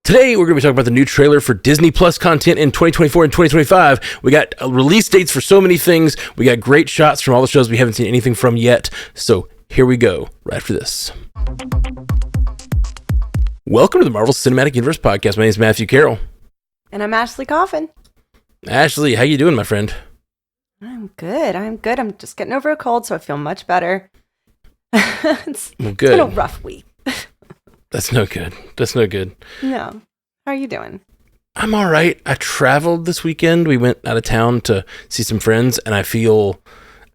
Today, we're going to be talking about the new trailer for Disney Plus content in 2024 and 2025. We got release dates for so many things. We got great shots from all the shows we haven't seen anything from yet. So here we go, right after this. Welcome to the Marvel Cinematic Universe podcast. My name is Matthew Carroll. And I'm Ashley Coffin. Ashley, how you doing, my friend? I'm good. I'm just getting over a cold, so I feel much better. It's been a rough week. That's no good. No. How are you doing? I'm all right. I traveled this weekend. We went out of town to see some friends, and I feel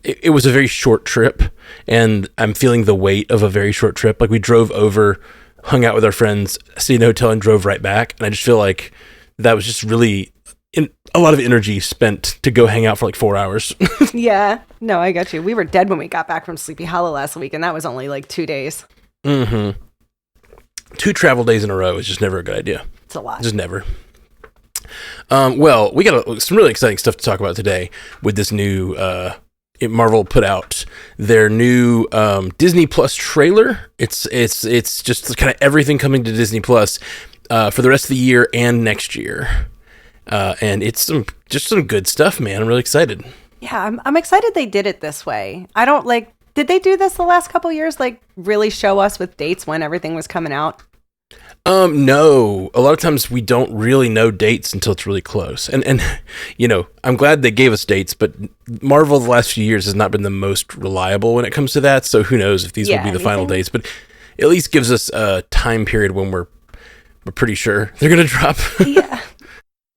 it was a very short trip, and I'm feeling the weight of a very short trip. Like, we drove over, hung out with our friends, stayed in a hotel, and drove right back. And I just feel like that was just really a lot of energy spent to go hang out for like 4 hours. Yeah. No, I got you. We were dead when we got back from Sleepy Hollow last week, and that was only like 2 days. Mm-hmm. 2 travel days in a row is just never a good idea. It's a lot. Just never. Well, we got some really exciting stuff to talk about today with this new Marvel put out their new Disney Plus trailer. It's just kind of everything coming to Disney Plus for the rest of the year and next year. And it's some good stuff, man. I'm really excited. Yeah, I'm excited they did it this way. I don't did they do this the last couple years? Like, really show us with dates when everything was coming out? No. A lot of times we don't really know dates until it's really close. And you know, I'm glad they gave us dates, but Marvel the last few years has not been the most reliable when it comes to that. So who knows if these will be the final dates, but it at least gives us a time period when we're pretty sure they're going to drop. Yeah.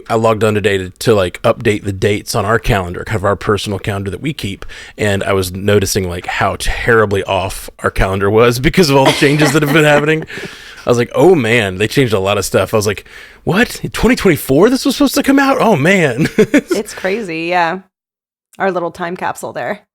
I logged on today to like update the dates on our calendar, kind of our personal calendar that we keep. And I was noticing like how terribly off our calendar was because of all the changes that have been happening. I was like, oh man, they changed a lot of stuff. I was like, what? In 2024 this was supposed to come out? Oh man. It's crazy. Yeah. Our little time capsule there.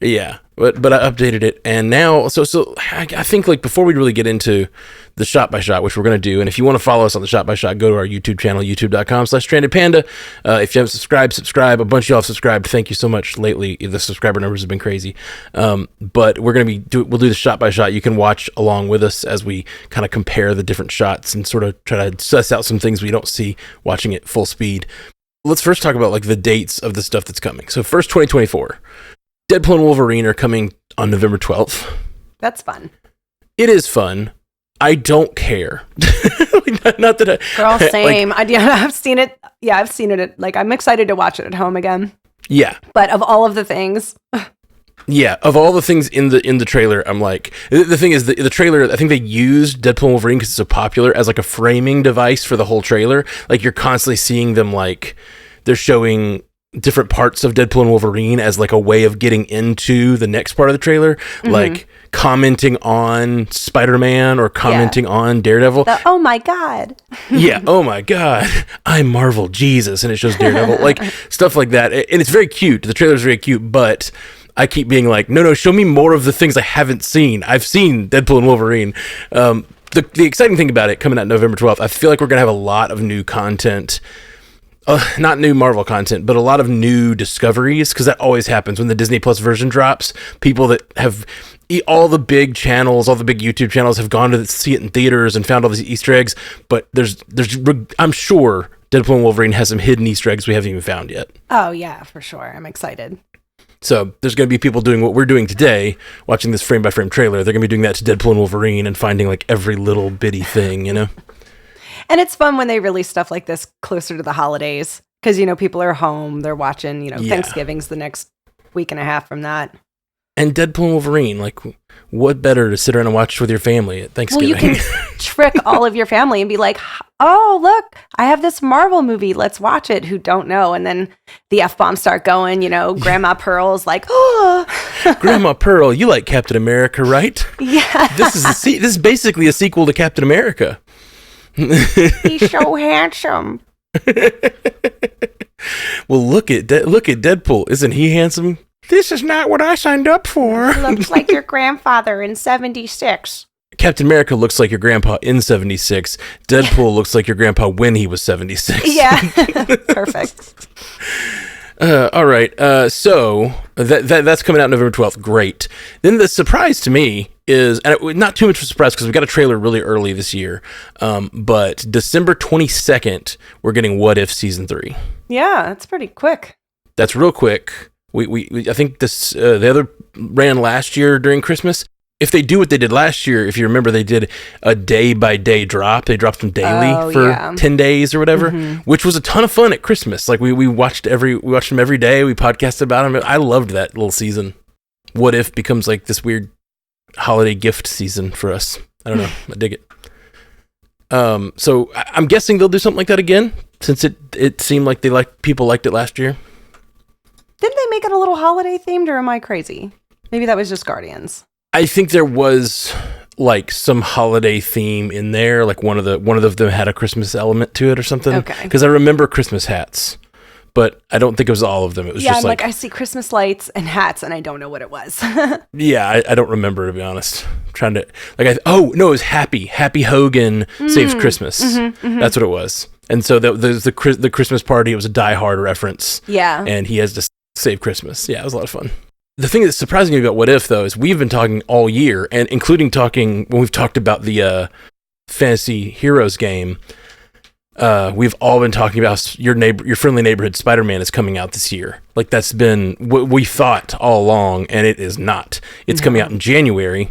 Yeah, but I updated it, and now, so I think, like, before we really get into the shot-by-shot, which we're going to do, and if you want to follow us on the shot-by-shot, go to our YouTube channel, youtube.com/strandedpanda. If you haven't subscribe. A bunch of y'all have subscribed. Thank you so much lately. The subscriber numbers have been crazy. But we're going to we'll do the shot-by-shot. You can watch along with us as we kind of compare the different shots and sort of try to suss out some things we don't see watching it full speed. Let's first talk about, like, the dates of the stuff that's coming. So first, 2024. Deadpool and Wolverine are coming on November 12th. That's fun. It is fun. I don't care. not that I... Girl, same. I've seen it. Yeah, I've seen it. I'm excited to watch it at home again. Yeah. But of all of the things... Yeah, of all the things in the trailer, I'm like... The thing is, the trailer, I think they used Deadpool and Wolverine because it's so popular as like a framing device for the whole trailer. Like, you're constantly seeing them, like... They're showing different parts of Deadpool and Wolverine as like a way of getting into the next part of the trailer, like commenting on Spider-Man or commenting on Daredevil. Oh my God. Yeah, oh my God, I'm Marvel Jesus, and it shows Daredevil, like stuff like that. And it's very cute. The trailer's very cute, but I keep being like, no, show me more of the things I haven't seen. I've seen Deadpool and Wolverine. The exciting thing about it coming out November 12th, I feel like we're going to have a lot of new content. Not new Marvel content, but a lot of new discoveries, because that always happens when the Disney Plus version drops. People that have all the big channels, all the big YouTube channels have gone to see it in theaters and found all these Easter eggs, but there's I'm sure Deadpool and Wolverine has some hidden Easter eggs we haven't even found yet. Oh yeah, for sure. I'm excited. So there's going to be people doing what we're doing today, watching this frame by frame trailer. They're going to be doing that to Deadpool and Wolverine and finding like every little bitty thing, you know? And it's fun when they release stuff like this closer to the holidays because, you know, people are home, they're watching, Thanksgiving's the next week and a half from that. And Deadpool and Wolverine, like, what better to sit around and watch with your family at Thanksgiving? Well, you can trick all of your family and be like, oh, look, I have this Marvel movie. Let's watch it. Who don't know. And then the F-bombs start going, Grandma Pearl's like, oh. Grandma Pearl, you like Captain America, right? Yeah. This is basically a sequel to Captain America. He's so handsome. Well, look at Deadpool. Isn't he handsome? This is not what I signed up for. Looks like your grandfather in 76. Captain America looks like your grandpa in 76. Deadpool looks like your grandpa when he was 76. Yeah. Perfect. All right. So that's coming out November 12th. Great. Then the surprise to me is, and not too much of a surprise because we got a trailer really early this year, but December 22nd, we're getting What If Season 3. Yeah, that's pretty quick. That's real quick. We I think this the other ran last year during Christmas. If they do what they did last year, if you remember, they did a day-by-day drop. They dropped them daily for 10 days or whatever, which was a ton of fun at Christmas. Like, we watched them every day. We podcasted about them. I loved that little season. What If becomes like this weird holiday gift season for us. I don't know. I dig it. So I'm guessing they'll do something like that again, since it seemed like people liked it last year. Didn't they make it a little holiday themed, or am I crazy? Maybe that was just Guardians. I think there was like some holiday theme in there, like one of them had a Christmas element to it or something. Okay. Because I remember Christmas hats, but I don't think it was all of them. It was just I'm like I see Christmas lights and hats, and I don't know what it was. Yeah, I don't remember, to be honest. I'm trying to it was Happy Hogan Saves Christmas. That's what it was. And so there's the Christmas party. It was a Die Hard reference. Yeah, and he has to save Christmas. Yeah, it was a lot of fun. The thing that's surprising me about What If, though, is we've been talking all year, and including talking when we've talked about the Fantasy Heroes game. We've all been talking about your friendly neighborhood Spider-Man is coming out this year. Like, that's been what we thought all along, and it is not. It's coming out in January,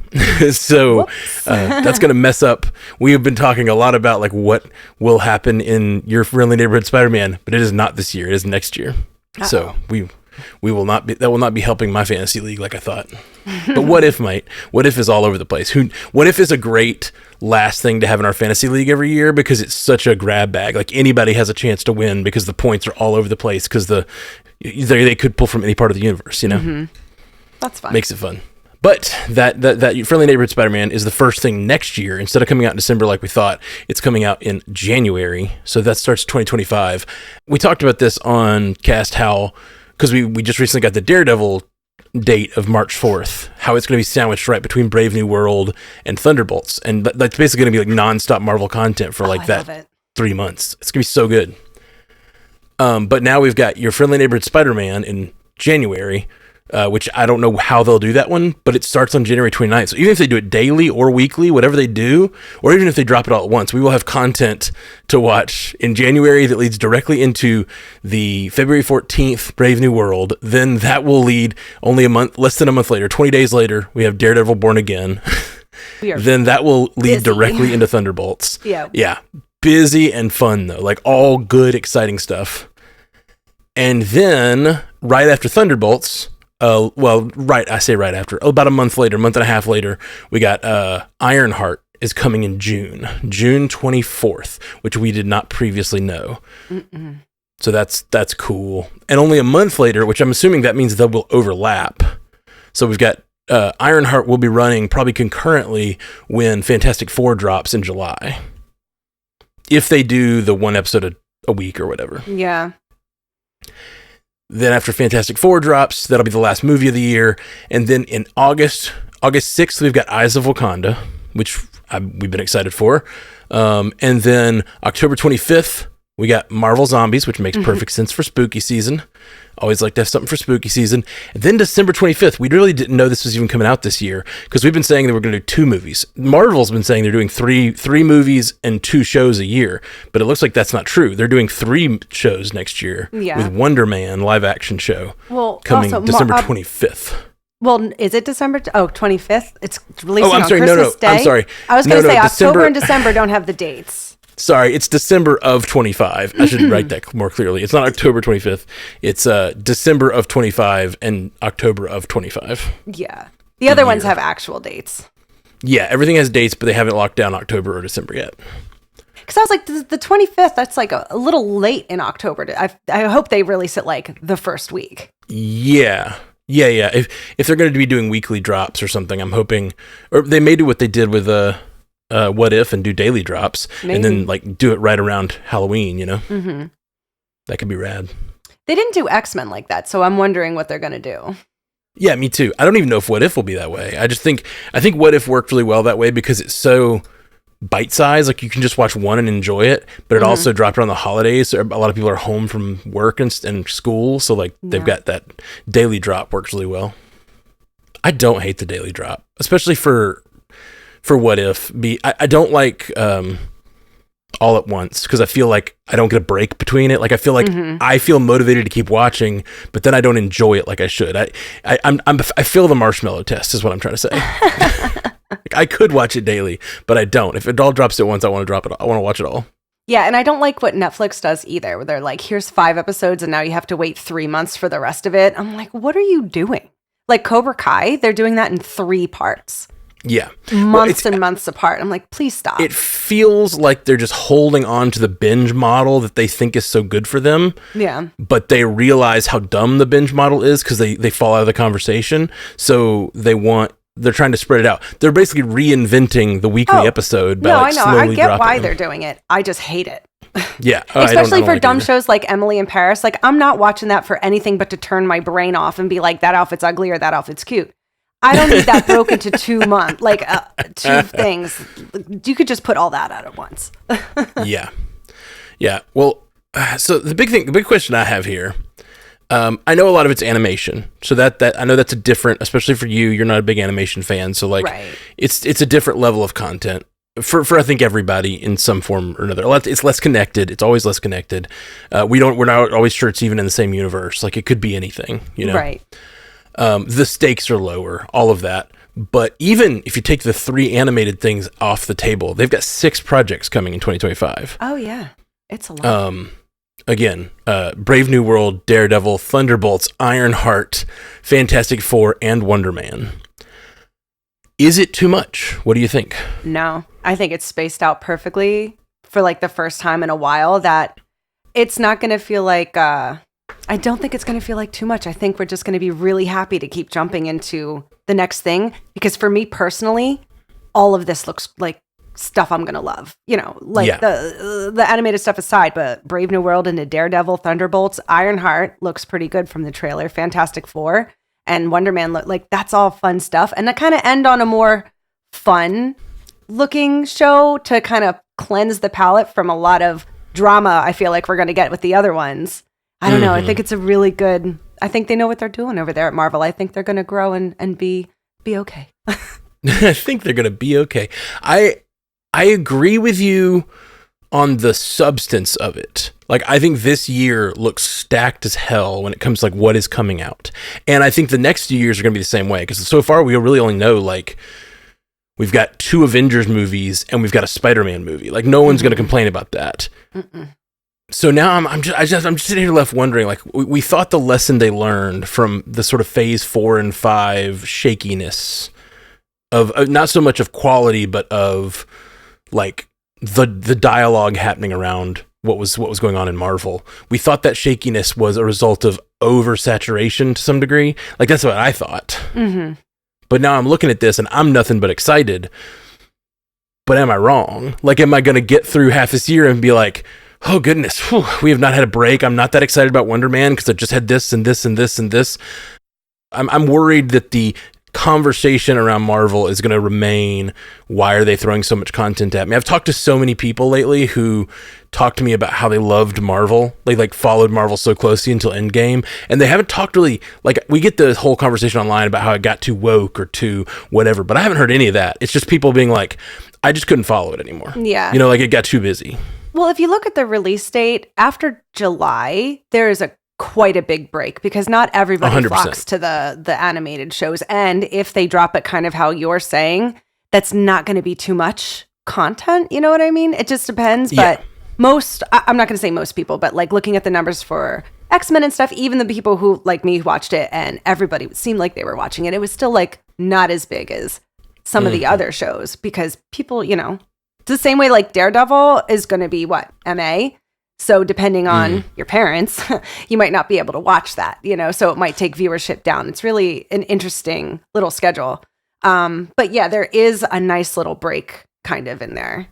so that's going to mess up. We have been talking a lot about like what will happen in your friendly neighborhood Spider-Man, but it is not this year. It is next year. Uh-oh. So we will not be, that will not be helping my fantasy league like I thought. But What If might. What If is all over the place. What If is a great last thing to have in our fantasy league every year because it's such a grab bag. Like, anybody has a chance to win because the points are all over the place because they could pull from any part of the universe, you know? Mm-hmm. That's fun. Makes it fun. But that Friendly Neighborhood Spider-Man is the first thing next year. Instead of coming out in December like we thought, it's coming out in January. So that starts 2025. We talked about this on Cast How, because we just recently got the Daredevil date of March 4th, how it's going to be sandwiched right between Brave New World and Thunderbolts. And that's basically going to be like nonstop Marvel content for like that 3 months. It's going to be so good. But now we've got your Friendly Neighborhood Spider-Man in January, which I don't know how they'll do that one, but it starts on January 29th. So even if they do it daily or weekly, whatever they do, or even if they drop it all at once, we will have content to watch in January that leads directly into the February 14th Brave New World. Then that will lead only less than a month later, 20 days later, we have Daredevil Born Again. Then that will lead directly into Thunderbolts. Yeah. Busy and fun, though. Like, all good, exciting stuff. And then right after Thunderbolts, I say right after, about a month and a half later, we got Ironheart is coming in June 24th, which we did not previously know. Mm-mm. So that's cool. And only a month later, which I'm assuming that means they will overlap. So we've got Ironheart will be running probably concurrently when Fantastic Four drops in July. If they do the one episode a week or whatever. Yeah. Then after Fantastic Four drops, that'll be the last movie of the year. And then in August 6th, we've got Eyes of Wakanda, which we've been excited for. And then October 25th, we got Marvel Zombies, which makes perfect sense for spooky season. Always like to have something for spooky season. And then December 25th, we really didn't know this was even coming out this year because we've been saying that we're going to do 2 movies. Marvel's been saying they're doing three movies and 2 shows a year, but it looks like that's not true. They're doing 3 shows next year with Wonder Man live action show coming also, December 25th. Well, is it December? 25th? It's releasing on Christmas Day? I'm sorry. I was going to say October and December don't have the dates. Sorry, it's December of 25. I should write that more clearly. It's not October 25th. It's December of 25 and October of 25. Yeah. The other ones have actual dates. Yeah, everything has dates, but they haven't locked down October or December yet. Because I was like, the 25th, that's like a little late in October. I hope they release it like the first week. Yeah. If they're going to be doing weekly drops or something, I'm hoping, or they may do what they did with What If and do daily drops. Maybe. And then like do it right around Halloween, you know? Mm-hmm. That could be rad. They didn't do X-Men like that, so I'm wondering what they're going to do. Yeah, me too. I don't even know if What If will be that way. I think What If worked really well that way because it's so bite-sized. Like, you can just watch one and enjoy it, but it also dropped around the holidays. So a lot of people are home from work and school, so like they've got that daily drop works really well. I don't hate the daily drop. especially for What If. I don't like All at Once because I feel like I don't get a break between it. Like I feel like I feel motivated to keep watching, but then I don't enjoy it like I should. I feel the marshmallow test is what I'm trying to say. Like, I could watch it daily, but I don't. If it all drops at once, I want to drop it. I want to watch it all. Yeah, and I don't like what Netflix does either, where they're like, here's 5 episodes and now you have to wait 3 months for the rest of it. I'm like, what are you doing? Like Cobra Kai, they're doing that in 3 parts. Yeah. Months and months apart. I'm like, please stop. It feels like they're just holding on to the binge model that they think is so good for them. Yeah. But they realize how dumb the binge model is because they fall out of the conversation. So they're trying to spread it out. They're basically reinventing the weekly episode. By I know. I get why they're doing it. I just hate it. Yeah. Especially for dumb shows like Emily in Paris. Like, I'm not watching that for anything but to turn my brain off and be like, that outfit's ugly or that outfit's cute. I don't need that broken to 2 months, like 2 things. You could just put all that out at once. Yeah. Well, so the big question I have here, I know a lot of it's animation, so that I know that's a different, especially for you. You're not a big animation fan, so like it's a different level of content for I think everybody in some form or another. It's less connected. It's always less connected. We're not always sure it's even in the same universe. Like it could be anything, you know. Right. The stakes are lower, all of that. But even if you take the 3 animated things off the table, they've got 6 projects coming in 2025. Oh yeah, it's a lot. Again, Brave New World, Daredevil, Thunderbolts, Ironheart, Fantastic Four, and Wonder Man. Is it too much? What do you think? No, I think it's spaced out perfectly for like the first time in a while that it's not going to feel like... I don't think it's going to feel like too much. I think we're just going to be really happy to keep jumping into the next thing. Because for me personally, all of this looks like stuff I'm going to love. You know, like the animated stuff aside, but Brave New World into Daredevil, Thunderbolts, Ironheart looks pretty good from the trailer. Fantastic Four and Wonder Man look like that's all fun stuff. And to kind of end on a more fun looking show to kind of cleanse the palate from a lot of drama I feel like we're going to get with the other ones. I don't know. I think it's a really good... I think they know what they're doing over there at Marvel. I think they're going to grow and be okay. I think they're going to be okay. I agree with you on the substance of it. Like, I think this year looks stacked as hell when it comes to, like, what is coming out. And I think the next few years are going to be the same way. Because so far, we really only know, like... We've got 2 Avengers movies and we've got a Spider-Man movie. Like, no one's going to complain about that. So now I'm just sitting here left wondering, like, we thought the lesson they learned from the sort of phase 4 and 5 shakiness of not so much of quality, but of like the dialogue happening around what was going on in Marvel. We thought that shakiness was a result of oversaturation to some degree. Like, that's what I thought. But now I'm looking at this and I'm nothing but excited. But am I wrong? Like, am I going to get through half this year and be like, oh goodness, we have not had a break. I'm not that excited about Wonder Man because I just had this and this and this and this. I'm worried that the conversation around Marvel is going to remain, why are they throwing so much content at me? I've talked to so many people lately who talked to me about how they loved Marvel. They like followed Marvel so closely until Endgame. And they haven't talked really, like, we get the whole conversation online about how it got too woke or too whatever, but I haven't heard any of that. It's just people being like, I just couldn't follow it anymore. Yeah. You know, like it got too busy. Well, if you look at the release date, after July, there is quite a big break because not everybody 100%. flocks to the animated shows. And if they drop it kind of how you're saying, that's not going to be too much content. You know what I mean? It just depends. Yeah. But I'm not going to say most people, but like looking at the numbers for X-Men and stuff, even the people who like me watched it and everybody seemed like they were watching it, it was still like not as big as some of the other shows because people, you know, the same way like Daredevil is going to be what, MA? So depending on your parents, you might not be able to watch that, you know, so it might take viewership down. It's really an interesting little schedule. But yeah, there is a nice little break kind of in there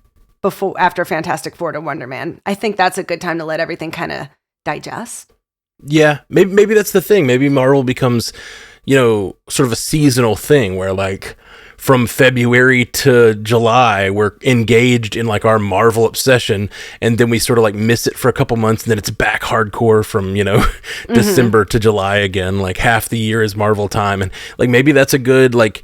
after Fantastic Four to Wonder Man. I think that's a good time to let everything kind of digest. Yeah, maybe that's the thing. Maybe Marvel becomes, you know, sort of a seasonal thing where like from February to July, we're engaged in like our Marvel obsession. And then we sort of like miss it for a couple months. And then it's back hardcore from, you know, December to July again. Like half the year is Marvel time. And like, maybe that's a good, like,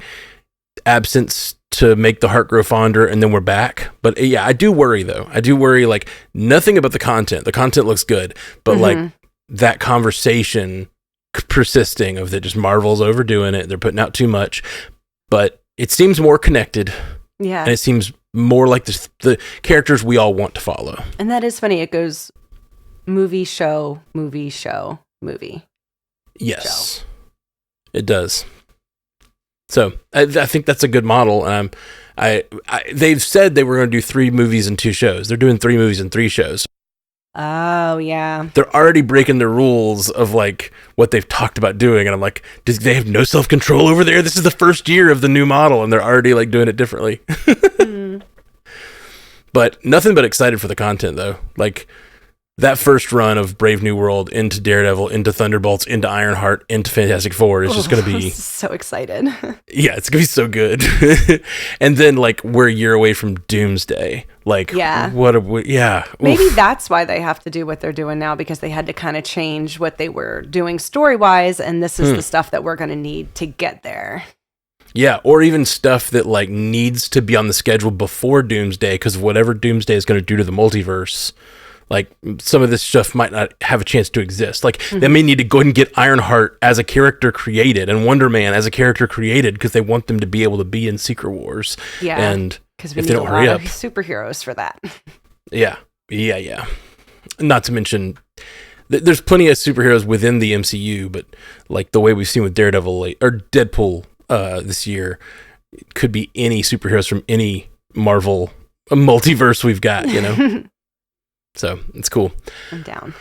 absence to make the heart grow fonder, and then we're back. But yeah, I do worry though. I do worry, like, nothing about the content. The content looks good, but like that conversation persisting of that, just Marvel's overdoing it. They're putting out too much, but it seems more connected. Yeah. And it seems more like the characters we all want to follow. And that is funny. It goes movie, show, movie, show, movie. Yes, show. It does. So I think that's a good model. They've said they were going to do 3 movies and 2 shows. They're doing 3 movies and 3 shows. Oh, yeah. They're already breaking the rules of like what they've talked about doing. And I'm like, they have no self-control over there? This is the first year of the new model and they're already like doing it differently. But nothing but excited for the content though. Like that first run of Brave New World into Daredevil, into Thunderbolts, into Ironheart, into Fantastic Four is just going to be... I'm so excited. Yeah, it's going to be so good. And then, like, we're a year away from Doomsday. Like, yeah. What a... Yeah. Maybe that's why they have to do what they're doing now, because they had to kind of change what they were doing story-wise, and this is the stuff that we're going to need to get there. Yeah, or even stuff that, like, needs to be on the schedule before Doomsday, because whatever Doomsday is going to do to the multiverse... Like, some of this stuff might not have a chance to exist. Like, they may need to go and get Ironheart as a character created and Wonder Man as a character created because they want them to be able to be in Secret Wars. Yeah, and because we need a lot of superheroes for that. Yeah. Not to mention, there's plenty of superheroes within the MCU, but like the way we've seen with Daredevil or Deadpool this year, it could be any superheroes from any Marvel multiverse we've got, you know? So it's cool. I'm down.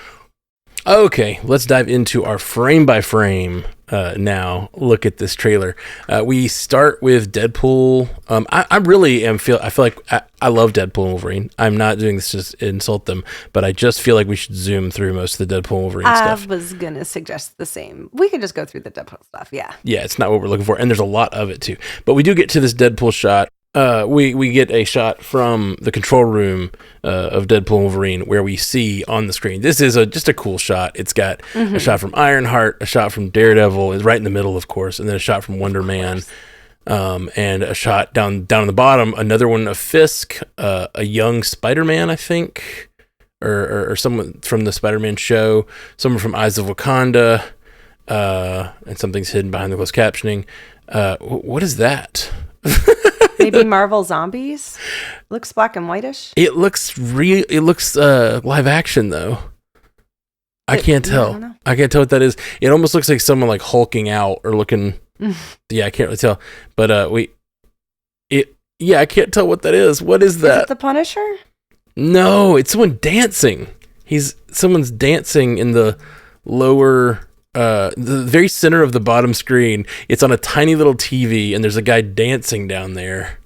Okay, let's dive into our frame by frame now. Look at this trailer. We start with Deadpool. I really am I feel like I love Deadpool and Wolverine. I'm not doing this just to insult them, but I just feel like we should zoom through most of the Deadpool and Wolverine stuff. I was gonna suggest the same. We could just go through the Deadpool stuff. Yeah. Yeah, it's not what we're looking for, and there's a lot of it too. But we do get to this Deadpool shot. We get a shot from the control room of Deadpool and Wolverine where we see on the screen. This is just a cool shot. It's got a shot from Ironheart, a shot from Daredevil, is right in the middle, of course, and then a shot from Wonder Man, and a shot down on the bottom. Another one of Fisk, a young Spider-Man, I think, or someone from the Spider-Man show, someone from Eyes of Wakanda, and something's hidden behind the closed captioning. What is that? Maybe Marvel Zombies? Looks black and whitish. It looks real. It looks live action though. I can't tell. I can't tell what that is. It almost looks like someone like hulking out or looking. Yeah, I can't really tell. But I can't tell what that is. What is that? Is it the Punisher? No, it's someone dancing. Someone's dancing in the lower. The very center of the bottom screen. It's on a tiny little TV, and there's a guy dancing down there,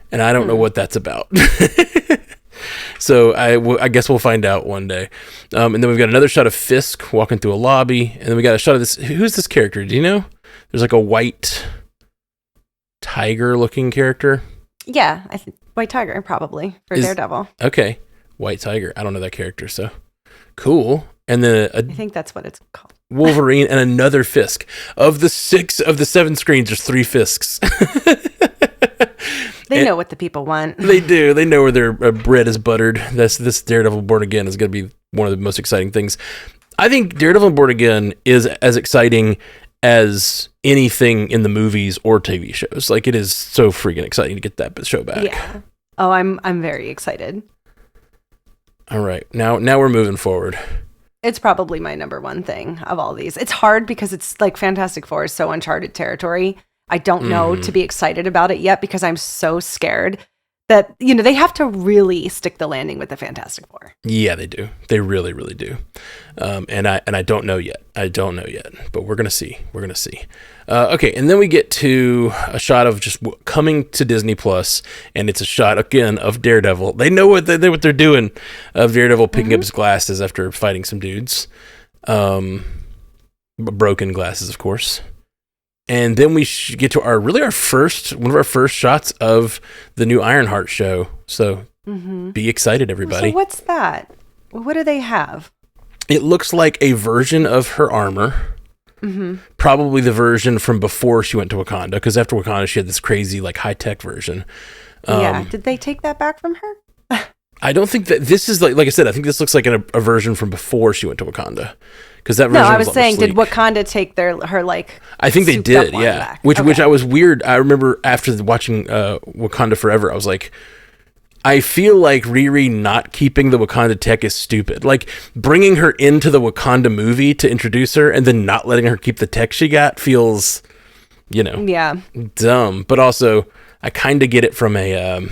and I don't know what that's about. So I guess we'll find out one day. And then we've got another shot of Fisk walking through a lobby, and then we got a shot of this. Who's this character? Do you know? There's like a white tiger-looking character. Yeah, I think White Tiger probably for Daredevil. Okay, White Tiger. I don't know that character, so cool. And then I think that's what it's called. Wolverine and another Fisk. Of the 7 screens, there's 3 Fisks. They know what the people want. They do. They know where their bread is buttered. This Daredevil Born Again is going to be one of the most exciting things. I think Daredevil Born Again is as exciting as anything in the movies or TV shows. Like, it is so freaking exciting to get that show back. Yeah. Oh, I'm very excited. All right. Now we're moving forward. It's probably my number one thing of all these. It's hard because it's like Fantastic Four is so uncharted territory. I don't know to be excited about it yet because I'm so scared that, they have to really stick the landing with the Fantastic Four. Yeah, they do. They really, really do. And I don't know yet. But we're going to see. Okay, and then we get to a shot of just coming to Disney Plus, and it's a shot, again, of Daredevil. They know what they're doing, of Daredevil picking up his glasses after fighting some dudes. Broken glasses, of course. And then we get to one of our first shots of the new Ironheart show. So be excited, everybody. So what's that? What do they have? It looks like a version of her armor. Probably the version from before she went to Wakanda, because after Wakanda, she had this crazy, like, high-tech version. Did they take that back from her? I don't think that this is, like I said, I think this looks like a version from before she went to Wakanda. Because that version I was was saying, sleek. did Wakanda take her, like, I think they did, yeah. back? Which I was weird. I remember after watching Wakanda Forever, I was like, I feel like Riri not keeping the Wakanda tech is stupid. Like, bringing her into the Wakanda movie to introduce her and then not letting her keep the tech she got feels, dumb. But also, I kind of get it from a,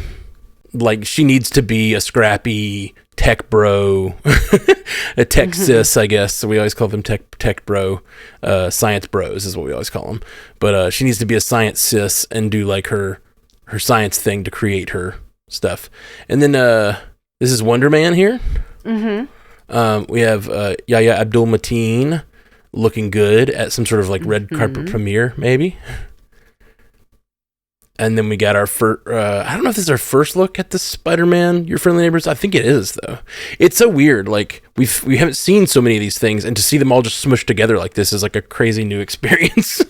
like, she needs to be a scrappy tech bro, a tech sis, I guess. So we always call them tech bro. Science bros is what we always call them. But she needs to be a science sis and do, like, her science thing to create her stuff. And then this is Wonder Man here. We have Yahya Abdul-Mateen looking good at some sort of, like, red carpet premiere, maybe. And then we got our first, I don't know if this is our first look at the Spider-Man, Your Friendly Neighbors. I think it is, though. It's so weird. Like, we haven't seen so many of these things, and to see them all just smushed together like this is like a crazy new experience.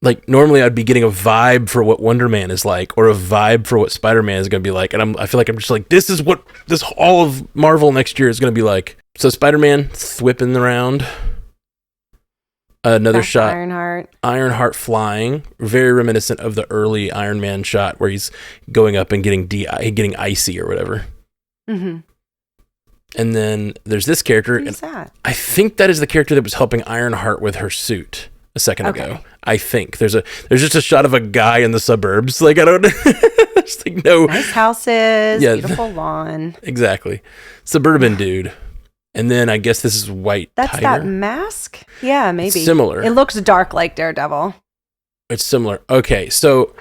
Like, normally I'd be getting a vibe for what Wonder Man is like, or a vibe for what Spider-Man is going to be like. And I feel like I'm just like, this is what all of Marvel next year is going to be like. So Spider-Man thwipping around. Another shot. Ironheart flying. Very reminiscent of the early Iron Man shot where he's going up and getting icy or whatever. And then there's this character. Who's that? I think that is the character that was helping Ironheart with her suit a second ago. I think there's just a shot of a guy in the suburbs. Like, I don't just like, no nice houses, beautiful lawn. Exactly. Suburban dude. And then I guess this is White That's Tiger. that mask? Yeah, maybe. It's similar. It looks dark like Daredevil. It's similar. Okay, so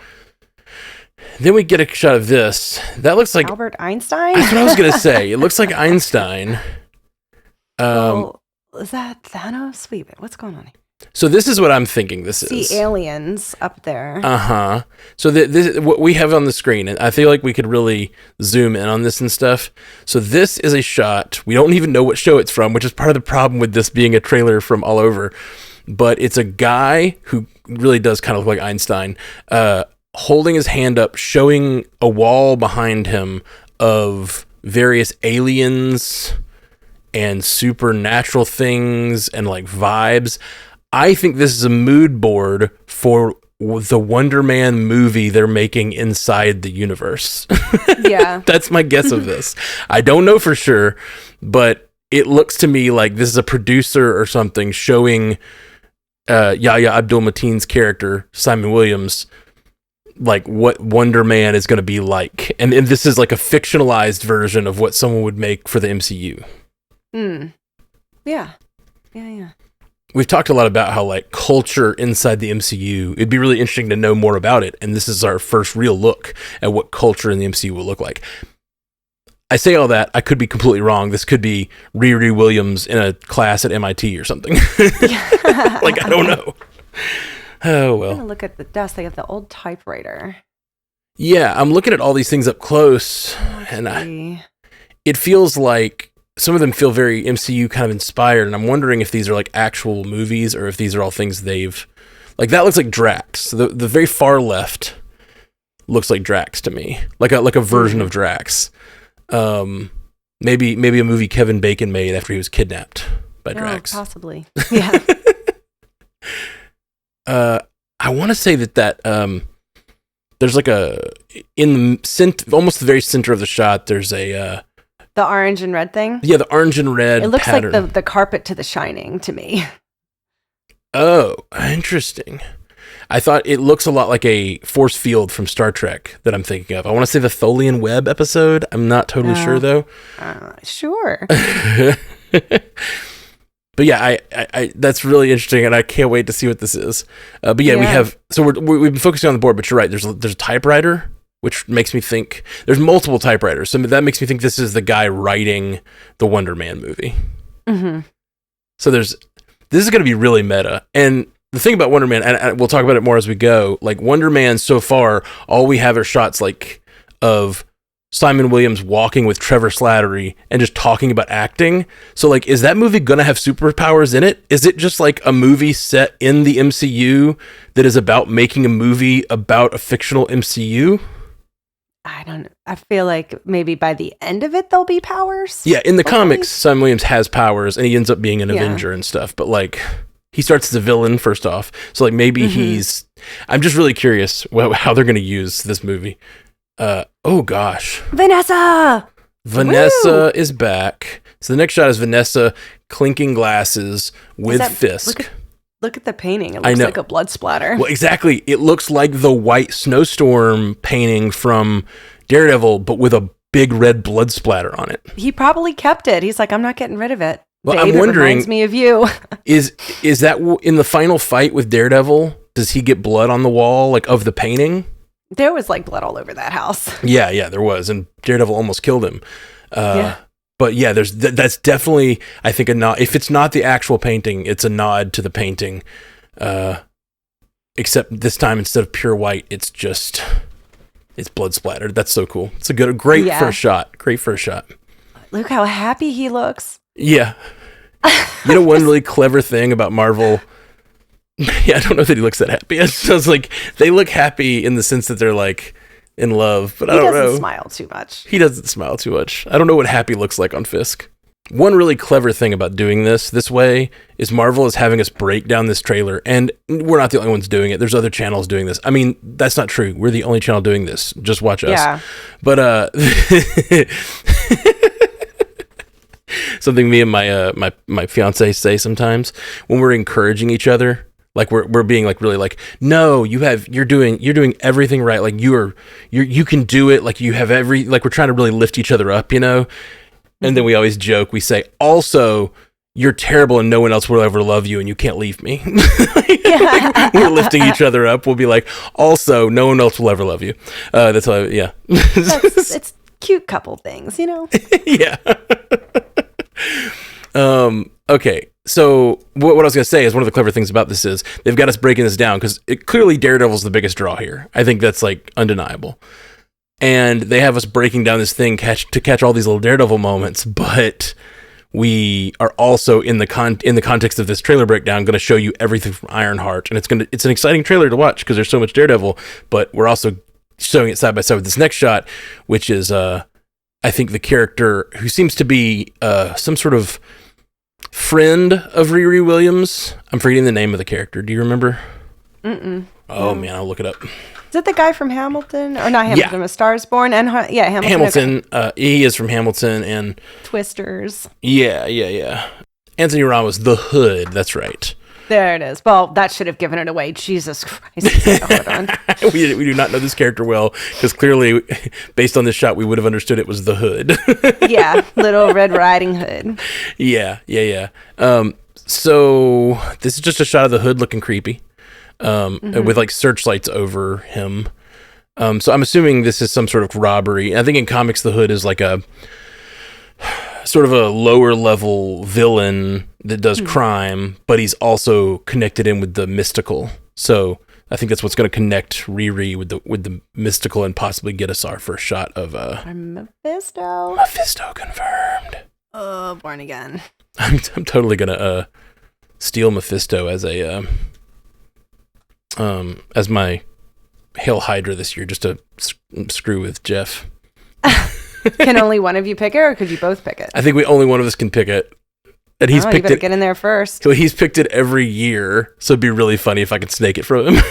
then we get a shot of this. That looks like Albert Einstein? That's what I was going to say. It looks like Einstein. Is that Thanos? Wait, what's going on here? So this is what I'm thinking this is. See aliens up there. So this what we have on the screen, and I feel like we could really zoom in on this and stuff. So this is a shot. We don't even know what show it's from, which is part of the problem with this being a trailer from all over. But it's a guy who really does kind of look like Einstein, holding his hand up, showing a wall behind him of various aliens and supernatural things and like vibes. I think this is a mood board for the Wonder Man movie they're making inside the universe. Yeah. That's my guess of this. I don't know for sure, but it looks to me like this is a producer or something showing Yahya Abdul-Mateen's character, Simon Williams, like what Wonder Man is going to be like. And this is like a fictionalized version of what someone would make for the MCU. Yeah. We've talked a lot about how like culture inside the MCU, it'd be really interesting to know more about it. And this is our first real look at what culture in the MCU will look like. I say all that, I could be completely wrong. This could be Riri Williams in a class at MIT or something. Like, I don't know. Oh, well. I'm going to look at the desk. They have the old typewriter. Yeah, I'm looking at all these things up close. And it feels like some of them feel very MCU kind of inspired, and I'm wondering if these are like actual movies or if these are all things they've... Like, that looks like Drax. The very far left looks like Drax to me. Like a version of Drax. Maybe a movie Kevin Bacon made after he was kidnapped by Drax. Possibly. Yeah. I want to say that there's like in the almost the very center of the shot, there's a... the orange and red thing? Yeah, the orange and red It looks pattern. like the carpet to The Shining to me. Oh, interesting. I thought it looks a lot like a force field from Star Trek that I'm thinking of. I want to say the Tholian Web episode. I'm not totally sure, though. Sure. But yeah, I that's really interesting, and I can't wait to see what this is. But yeah, we have... So we've been focusing on the board, but you're right. There's a typewriter, which makes me think there's multiple typewriters. So that makes me think this is the guy writing the Wonder Man movie. So this is going to be really meta. And the thing about Wonder Man, and we'll talk about it more as we go, like Wonder Man so far, all we have are shots like of Simon Williams walking with Trevor Slattery and just talking about acting. So, like, is that movie going to have superpowers in it? Is it just like a movie set in the MCU that is about making a movie about a fictional MCU? I don't know. I feel like maybe by the end of it, there'll be powers. Yeah, in the comics, Simon Williams has powers and he ends up being an Avenger and stuff. But, like, he starts as a villain, first off. So, like, maybe he's... I'm just really curious how they're going to use this movie. Oh gosh. Vanessa Woo! Is back. So the next shot is Vanessa clinking glasses with Fisk. Look at the painting. It looks like a blood splatter. Well, exactly. It looks like the white snowstorm painting from Daredevil, but with a big red blood splatter on it. He probably kept it. He's like, I'm not getting rid of it. Well, Babe, I'm wondering, it reminds me of you. is that in the final fight with Daredevil? Does he get blood on the wall, like, of the painting? There was like blood all over that house. Yeah, there was, and Daredevil almost killed him. But yeah, that's definitely, I think, a nod. If it's not the actual painting, it's a nod to the painting. Except this time, instead of pure white, it's blood splattered. That's so cool. It's great first shot. Great first shot. Look how happy he looks. Yeah. You know, one really clever thing about Marvel. Yeah, I don't know that he looks that happy. It sounds like they look happy in the sense that they're like in love, but I don't know. He doesn't smile too much. He doesn't smile too much. I don't know what happy looks like on Fisk. One really clever thing about doing this way is Marvel is having us break down this trailer, and we're not the only ones doing it. There's other channels doing this. I mean, that's not true. We're the only channel doing this. Just watch us. Yeah. But something me and my fiance say sometimes when we're encouraging each other. Like we're being like really like, no, you're doing everything right. Like you can do it. Like you have like we're trying to really lift each other up, you know? And then we always joke, we say, also, you're terrible and no one else will ever love you and you can't leave me. Like, we're lifting each other up. We'll be like, also, no one else will ever love you. That's why, yeah. It's cute couple things, you know? Yeah. Okay. So what I was going to say is one of the clever things about this is they've got us breaking this down because clearly Daredevil's the biggest draw here. I think that's like undeniable. And they have us breaking down this thing to catch all these little Daredevil moments, but we are also in the context of this trailer breakdown going to show you everything from Ironheart, and it's an exciting trailer to watch because there's so much Daredevil, but we're also showing it side by side with this next shot, which is I think the character who seems to be some sort of friend of Riri Williams. I'm forgetting the name of the character. Do you remember? Oh man, I'll look it up. Is it the guy from Hamilton? Or not Hamilton, A Star is Born? And Hamilton. He is from Hamilton and Twisters. Yeah. Anthony Ramos, The Hood. That's right. There it is. Well, that should have given it away. Jesus Christ. Hold on. We do not know this character well because clearly, based on this shot, we would have understood it was the Hood. Yeah, Little Red Riding Hood. Yeah. So this is just a shot of the Hood looking creepy. With like searchlights over him. So I'm assuming this is some sort of robbery. I think in comics, the Hood is like a sort of a lower level villain that does crime, but he's also connected in with the mystical. So I think that's what's going to connect Riri with the mystical and possibly get us our first shot of Mephisto. Mephisto confirmed. Born again. I'm totally gonna steal Mephisto as a as my Hail Hydra this year, just to screw with Jeff. Can only one of you pick it, or could you both pick it? I think only one of us can pick it. And he's picked it. Get in there first. So he's picked it every year. So it'd be really funny if I could snake it from him.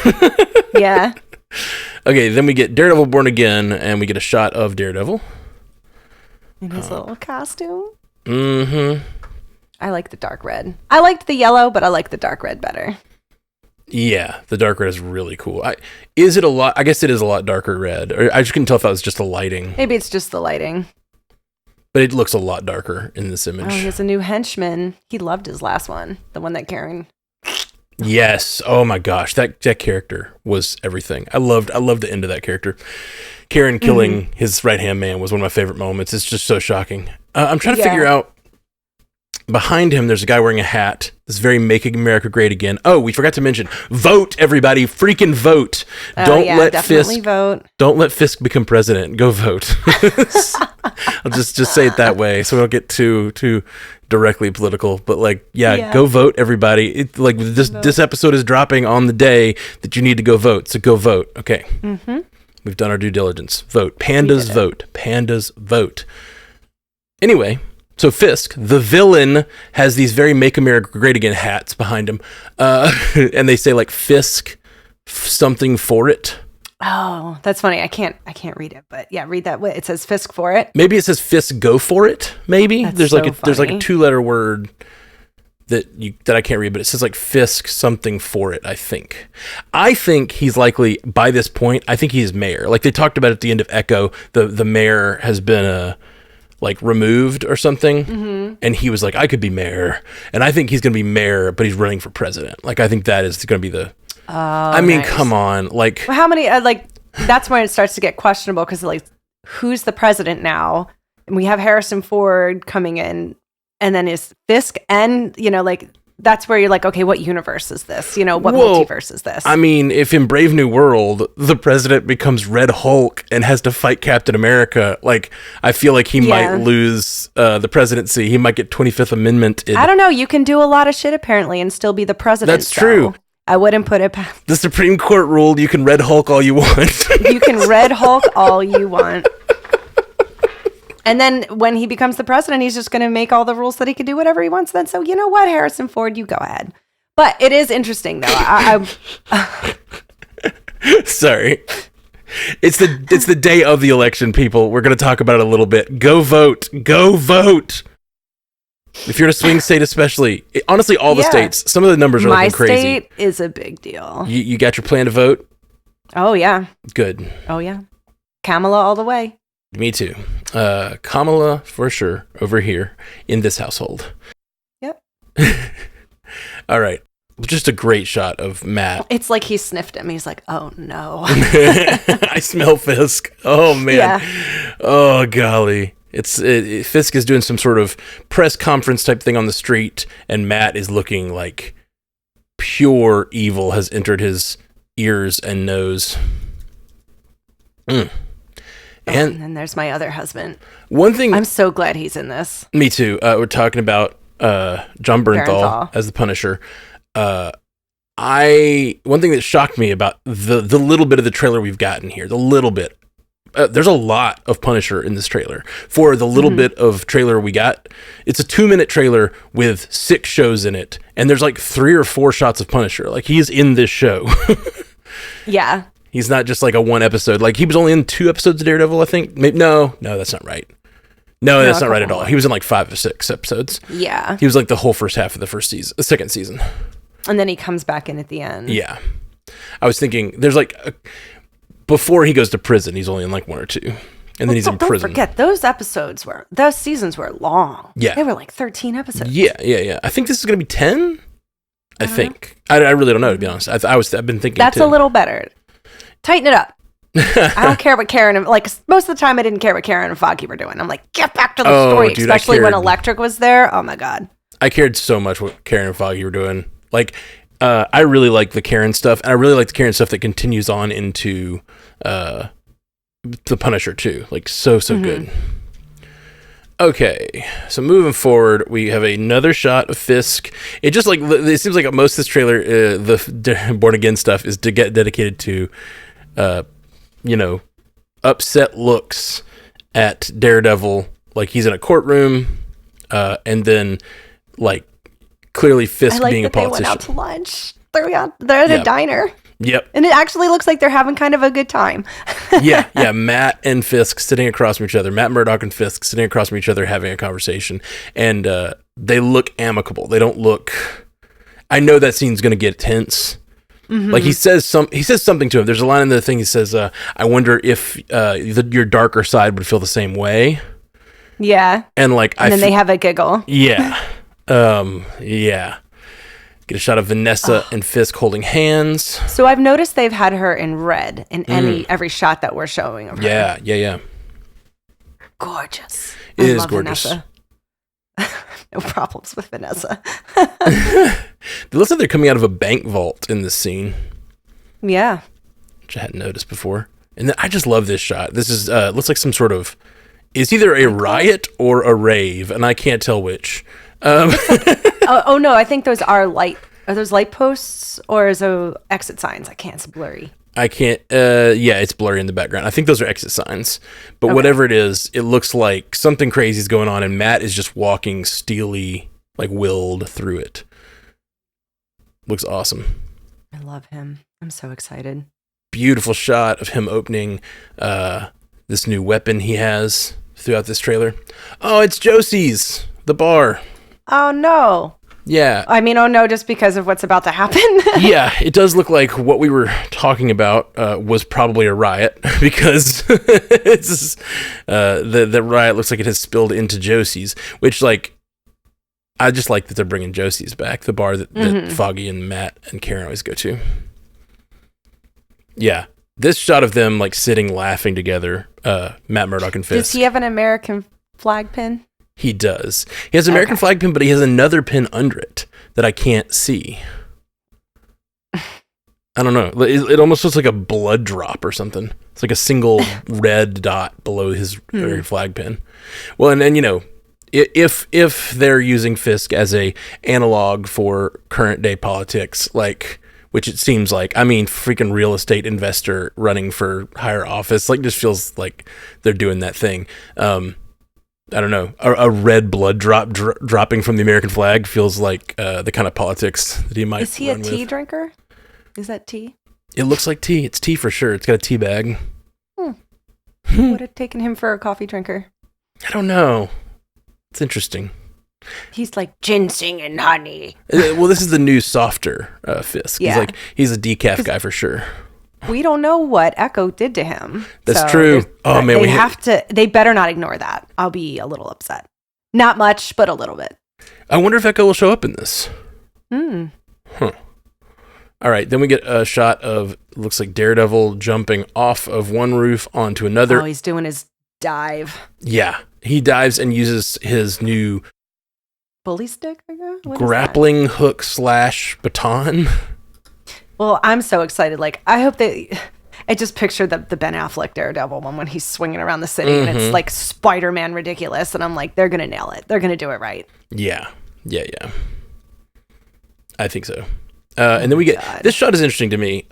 Yeah. Okay, then we get Daredevil Born Again, and we get a shot of Daredevil in his little costume. Mm-hmm. I like the dark red. I liked the yellow, but I like the dark red better. Yeah, the dark red is really cool. Is it a lot? I guess it is a lot darker red. Or I just couldn't tell if that was just the lighting. Maybe it's just the lighting. But it looks a lot darker in this image. Oh, he has a new henchman. He loved his last one, the one that Karen. Yes. Oh my gosh, that character was everything. I loved the end of that character. Karen killing his right hand man was one of my favorite moments. It's just so shocking. I'm trying to figure out Behind him, there's a guy wearing a hat. That's very Making America Great Again. Oh, we forgot to mention, vote, everybody. Freaking vote. Definitely vote. Don't let Fisk become president. Go vote. I'll just say it that way so we don't get too directly political. But go vote, everybody. This episode is dropping on the day that you need to go vote. So go vote. Okay. Mm-hmm. We've done our due diligence. Vote. Pandas vote. Pandas vote. Anyway, so Fisk, the villain, has these very Make America Great Again hats behind him. And they say Fisk something for it. Oh, that's funny. I can't read it, but yeah, read that. It says Fisk for it. Maybe it says Fisk go for it. Maybe that's there's so there's a funny. 2-letter word that I can't read, but it says Fisk something for it. I think he's likely by this point. I think he's mayor. They talked about at the end of Echo, the mayor has been removed or something, and he was I could be mayor, and I think he's gonna be mayor, but he's running for president. I think that is gonna be the. Nice. Come on, Well, how many? That's when it starts to get questionable because who's the president now? And we have Harrison Ford coming in, and then is Fisk, and that's where you're okay, what universe is this? What multiverse is this? I mean, if in Brave New World the president becomes Red Hulk and has to fight Captain America, I feel he might lose the presidency. He might get 25th Amendment. I don't know. You can do a lot of shit apparently and still be the president. That's true. I wouldn't put it past. The Supreme Court ruled you can Red Hulk all you want. You can Red Hulk all you want. And then when he becomes the president, he's just going to make all the rules that he can do whatever he wants then. So you know what, Harrison Ford, you go ahead. But it is interesting, though. Sorry. It's the day of the election, people. We're going to talk about it a little bit. Go vote. Go vote. If you're in a swing state especially. Honestly, all the states. Some of the numbers are looking crazy. My state is a big deal. You got your plan to vote? Oh, yeah. Good. Oh, yeah. Kamala all the way. Me too. Kamala for sure over here in this household. Yep. All right. Just a great shot of Matt. It's he sniffed him. He's oh no. I smell Fisk. Oh man. Yeah. Oh golly. Fisk is doing some sort of press conference type thing on the street, and Matt is looking like pure evil has entered his ears and nose. And then there's my other husband. One thing, I'm so glad he's in this. Me too. We're talking about John Bernthal as the Punisher. One thing that shocked me about the little bit of the trailer we've gotten here, the little bit. There's a lot of Punisher in this trailer. For the little bit of trailer we got, it's a 2-minute trailer with 6 shows in it, and there's 3 or 4 shots of Punisher. He's in this show. Yeah. He's not just a 1 episode. He was only in 2 episodes of Daredevil, I think. Maybe, no, that's not right. No, that's not right at all. He was in 5 or 6 episodes. Yeah. He was the whole first half of the second season. And then he comes back in at the end. Yeah. I was thinking there's before he goes to prison, he's only in 1 or 2. And then he's in prison. Don't forget, those seasons were long. Yeah. They were 13 episodes. Yeah. I think this is going to be 10. I think. I really don't know, to be honest. I've been thinking that's 10. a little better. Tighten it up. I don't care what Karen and most of the time I didn't care what Karen and Foggy were doing. I'm get back to the story, dude, especially when Electric was there. Oh my god. I cared so much what Karen and Foggy were doing. I really like the Karen stuff, and I really like the Karen stuff that continues on into the Punisher too. So good. Okay, so moving forward, we have another shot of Fisk. It just it seems like most of this trailer, the Born Again stuff is to get dedicated to upset looks at Daredevil, he's in a courtroom, and then clearly Fisk being a politician. They went out to lunch. They're at a diner. Yep. And it actually looks like they're having kind of a good time. yeah. Matt and Fisk sitting across from each other. Matt Murdock and Fisk sitting across from each other having a conversation, and they look amicable. They don't look. I know that scene's going to get tense. Mm-hmm. He says something to him. There's a line in the thing. He says, "I wonder if your darker side would feel the same way." Yeah. And then they have a giggle. Yeah. Yeah. Get a shot of Vanessa and Fisk holding hands. So I've noticed they've had her in red in every shot that we're showing of her. Yeah. Gorgeous. It is gorgeous. Vanessa. No problems with Vanessa. It looks like they're coming out of a bank vault in this scene, Yeah. which I hadn't noticed before. And then I just love this shot. This is looks like some sort of, it's either a riot or a rave, and I can't tell which. Oh no, I think those are light. Are those light posts or is those exit signs? I can't. It's blurry. I can't. Yeah, it's blurry in the background. I think those are exit signs. But whatever it is, it looks like something crazy is going on, and Matt is just walking steely, like willed through it. Looks awesome. I love him. I'm so excited. Beautiful shot of him opening this new weapon he has throughout this trailer. Oh, it's Josie's, the bar. Oh no. Yeah. I mean, oh no, just because of what's about to happen. Yeah, it does look like what we were talking about was probably a riot, because it's the riot looks like it has spilled into Josie's, which, like, I just like that they're bringing Josie's back, the bar that Foggy and Matt and Karen always go to. Yeah, this shot of them, like, sitting laughing together, Matt Murdock and Fisk. Does he have an American flag pin? He does. He has an American flag pin, but he has another pin under it that I can't see. I don't know. It almost looks like a blood drop or something. It's like a single red dot below his American flag pin. Well, and then, you know, if they're using Fisk as a analog for current day politics, like, which it seems like, I mean, freaking real estate investor running for higher office, like, just feels like they're doing that thing. I don't know, a red blood dropping from the American flag feels like the kind of politics that he might. Is he a tea drinker? Is that tea? It looks like tea. It's tea for sure. It's got a tea bag. Would have taken him for a coffee drinker. I don't know. It's interesting. He's like ginseng and honey. Well, this is the new softer Fisk. Yeah. He's a decaf guy for sure. We don't know what Echo did to him. That's true. Oh man, they better not ignore that. I'll be a little upset. Not much, but a little bit. I wonder if Echo will show up in this. Huh. All right, then we get a shot of, looks like Daredevil jumping off of one roof onto another. Oh, he's doing his dive. Yeah, he dives and uses his new bully stick, I guess? Grappling hook / baton. Well, I'm so excited. Like, I hope I just pictured the Ben Affleck Daredevil one when he's swinging around the city and it's like Spider-Man ridiculous. And I'm like, they're going to nail it. They're going to do it right. Yeah. I think so. And then we get, this shot is interesting to me.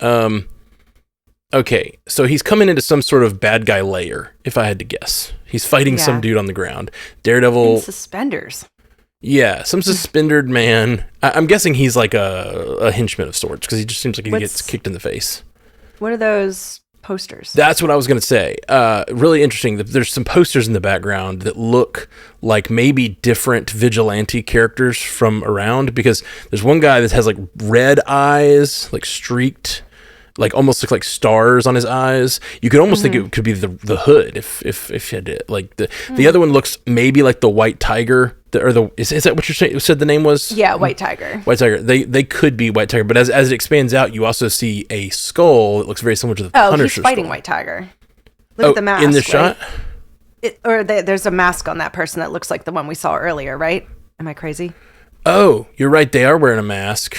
Okay, so he's coming into some sort of bad guy lair, if I had to guess. He's fighting some dude on the ground. Daredevil. In suspenders. Yeah, some suspendered man. I'm guessing he's like a henchman of sorts, because he just seems like he gets kicked in the face. What are those posters? That's what I was going to say. Really interesting. There's some posters in the background that look like maybe different vigilante characters from around, because there's one guy that has like red eyes, like streaked, like almost look like stars on his eyes. You could almost think it could be the Hood if you had it. Like the other one looks maybe like the White Tiger. Is that what you said the name was? Yeah, White Tiger. White Tiger. They could be White Tiger, but as it expands out, you also see a skull that looks very similar to the Punisher. He's fighting skull. White Tiger. Look at the mask in the shot. There's a mask on that person that looks like the one we saw earlier, right? Am I crazy? Oh, you're right. They are wearing a mask.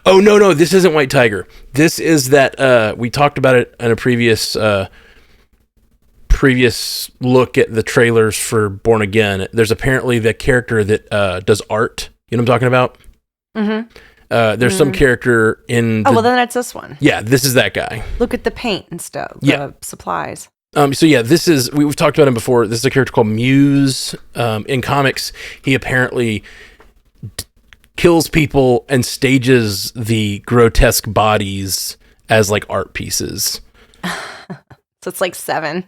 Oh no, this isn't White Tiger. This is that we talked about it in a previous look at the trailers for Born Again. There's apparently the character that does art. You know what I'm talking about? Mm-hmm. There's some character in. Well, then it's this one. Yeah, this is that guy. Look at the paint and stuff. The supplies. So yeah, this is we've talked about him before. This is a character called Muse. In comics, he apparently kills people and stages the grotesque bodies as like art pieces. So it's like Seven.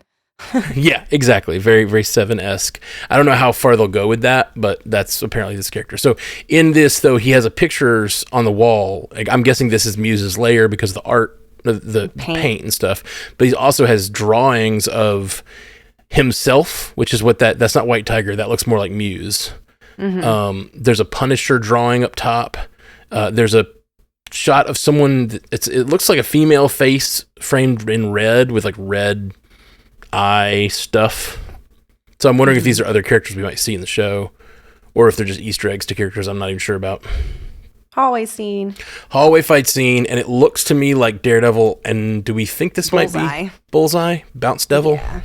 Yeah, exactly. Very, very Seven-esque. I don't know how far they'll go with that, but that's apparently this character. So in this, though, he has pictures on the wall. Like, I'm guessing this is Muse's lair because the art, the paint and stuff. But he also has drawings of himself, which is what that's not White Tiger. That looks more like Muse. Mm-hmm. There's a Punisher drawing up top. There's a shot of someone. It looks like a female face framed in red with like red eye stuff. So I'm wondering if these are other characters we might see in the show. or if they're just Easter eggs to characters I'm not even sure about. Hallway scene. Hallway fight scene, and it looks to me like Daredevil, and do we think this might be Bullseye? Bounce Devil? Yeah.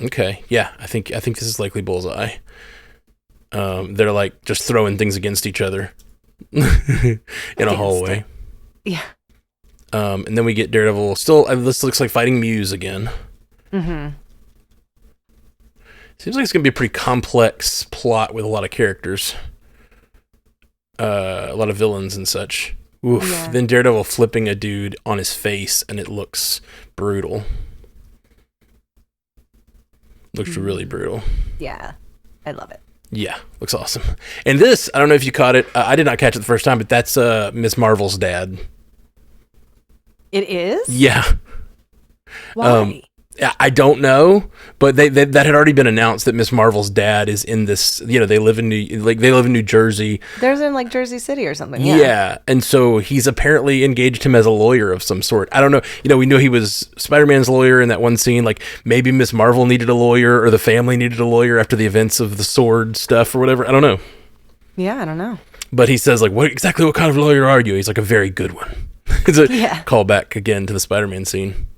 Okay, yeah, I think this is likely Bullseye. They're like just throwing things against each other in a hallway. Yeah. And then we get Daredevil. Still, this looks like fighting Muse again. Mm-hmm. Seems like it's going to be a pretty complex plot with a lot of characters. A lot of villains and such. Oof. Yeah. Then Daredevil flipping a dude on his face, and it looks brutal. Looks really brutal. Yeah. I love it. Yeah, looks awesome. And this, I don't know if you caught it. I did not catch it the first time, but that's Miss Marvel's dad. It is? Yeah. Why? I don't know, but that had already been announced that Miss Marvel's dad is in this. They live in New Jersey. There's in like Jersey City or something. Yeah, and so he's apparently engaged him as a lawyer of some sort. I don't know. We know he was Spider-Man's lawyer in that one scene. Like maybe Miss Marvel needed a lawyer, or the family needed a lawyer after the events of the sword stuff or whatever. I don't know. Yeah, I don't know. But he says like, what kind of lawyer are you? He's like, a very good one. It's a callback again to the Spider-Man scene.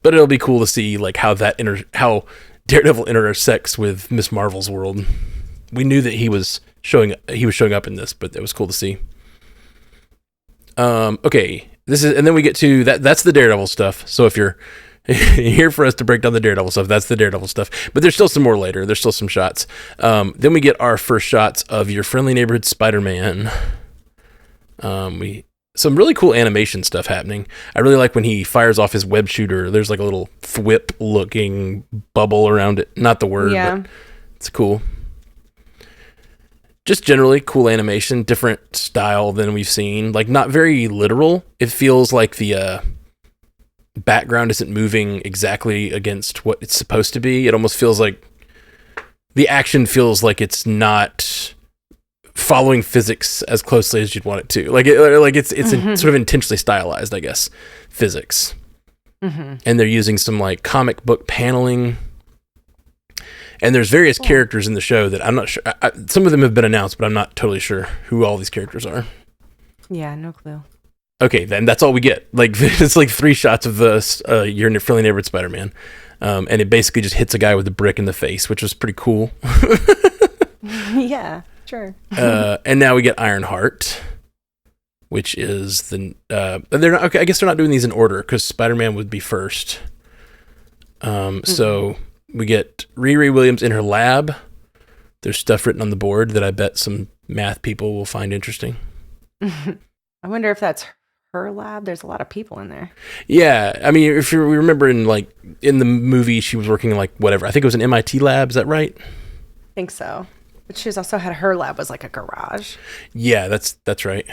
But it'll be cool to see like how Daredevil intersects with Miss Marvel's world. We knew that he was showing up in this, but it was cool to see. Okay, and then we get to that. That's the Daredevil stuff. So if you're here for us to break down the Daredevil stuff, that's the Daredevil stuff. But there's still some more later. There's still some shots. Then we get our first shots of your friendly neighborhood Spider-Man. Some really cool animation stuff happening. I really like when he fires off his web shooter. There's like a little thwip looking bubble around it. Not the word, but it's cool. Just generally cool animation, different style than we've seen. Like not very literal. It feels like the background isn't moving exactly against what it's supposed to be. It almost feels like the action feels like it's not following physics as closely as you'd want it to. It's sort of intentionally stylized, I guess, physics. Mm-hmm. And they're using some like comic book paneling. And there's various characters in the show that I'm not sure. Some of them have been announced, but I'm not totally sure who all these characters are. Yeah, no clue. Okay, then that's all we get. Like it's like 3 shots of your friendly neighborhood Spider-Man. And it basically just hits a guy with a brick in the face, which was pretty cool. Yeah. Sure. And now we get Ironheart, which is they're not okay. I guess they're not doing these in order because Spider-Man would be first. So we get Riri Williams in her lab. There's stuff written on the board that I bet some math people will find interesting. I wonder if that's her lab. There's a lot of people in there. Yeah, I mean, if you remember in the movie, she was working in like whatever. I think it was an MIT lab. Is that right? I think so. But she's also had her lab was like a garage. Yeah, that's right.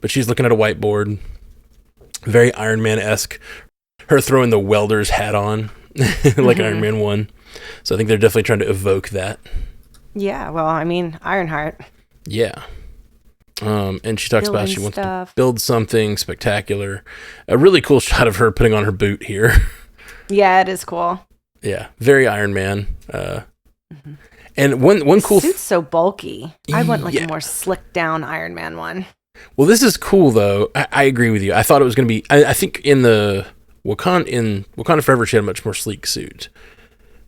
But she's looking at a whiteboard. Very Iron Man-esque. Her throwing the welder's hat on like Iron Man 1. So I think they're definitely trying to evoke that. Yeah, well, I mean, Ironheart. Yeah. And she talks about she wants to build something spectacular. A really cool shot of her putting on her boot here. Yeah, it is cool. Yeah, very Iron Man. And one cool suit's so bulky. I want like a more slicked down Iron Man one. Well, this is cool though. I agree with you. I thought it was going to be. I think in the Wakanda Forever, she had a much more sleek suit.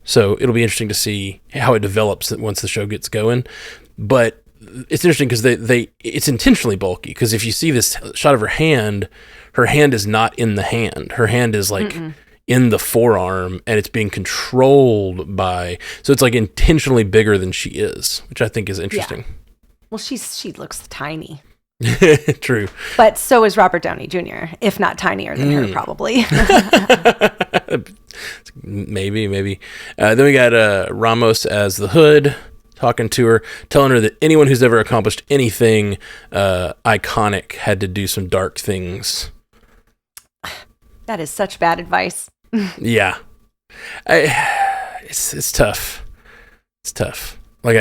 So it'll be interesting to see how it develops once the show gets going. But it's interesting because it's intentionally bulky. Because if you see this shot of her hand is not in the hand. Her hand is like in the forearm, and it's being controlled by. So it's like intentionally bigger than she is, which I think is interesting. Yeah. Well, she looks tiny. True. But so is Robert Downey Jr., if not tinier than her, probably. Maybe. Then we got Ramos as the Hood, talking to her, telling her that anyone who's ever accomplished anything iconic had to do some dark things. That is such bad advice. Yeah. It's tough. It's tough. Like,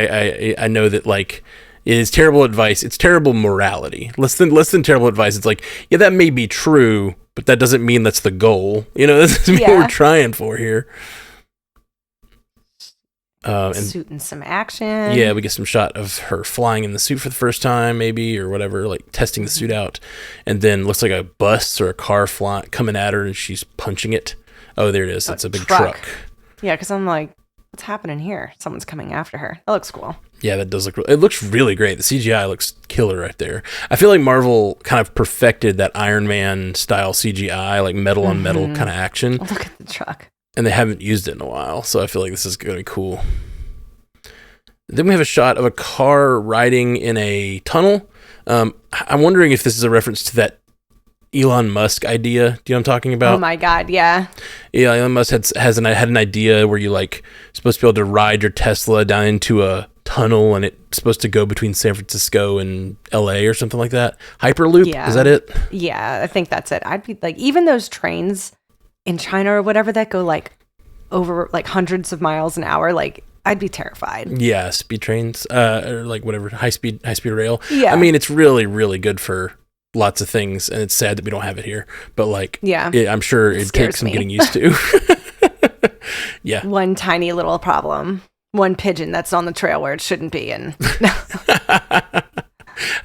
I know that, like, it is terrible advice. It's terrible morality. Less than terrible advice. It's like, yeah, that may be true, but that doesn't mean that's the goal. You know, this is what we're trying for here. And suit and some action. yeah, we get some shot of her flying in the suit for the first time, maybe, or whatever, like testing the suit out. And then looks like a bus or a car coming at her, and she's punching it. Oh, there it is. It's a big truck. Yeah, because I'm like, what's happening here? Someone's coming after her. That looks cool. Yeah, that does look. It looks really great. The CGI looks killer right there. I feel like Marvel kind of perfected that Iron Man style CGI, like metal on metal kind of action. Look at the truck. And they haven't used it in a while, so I feel like this is going to be cool. Then we have a shot of a car riding in a tunnel. I'm wondering if this is a reference to that Elon Musk idea. Do you know what I'm talking about? Oh my God, yeah. Yeah, Elon Musk had an idea where you like supposed to be able to ride your Tesla down into a tunnel, and it's supposed to go between San Francisco and LA or something like that. Hyperloop, Yeah. Is that it? Yeah, I think that's it. I'd be like, even those trains in China or whatever that go like over like hundreds of miles an hour, like I'd be terrified. Yeah, speed trains, or like whatever, high speed rail. Yeah. I mean, it's really, really good for lots of things, and it's sad that we don't have it here. But like, yeah, I'm sure it takes some getting used to. Yeah. One tiny little problem. One pigeon that's on the trail where it shouldn't be, and I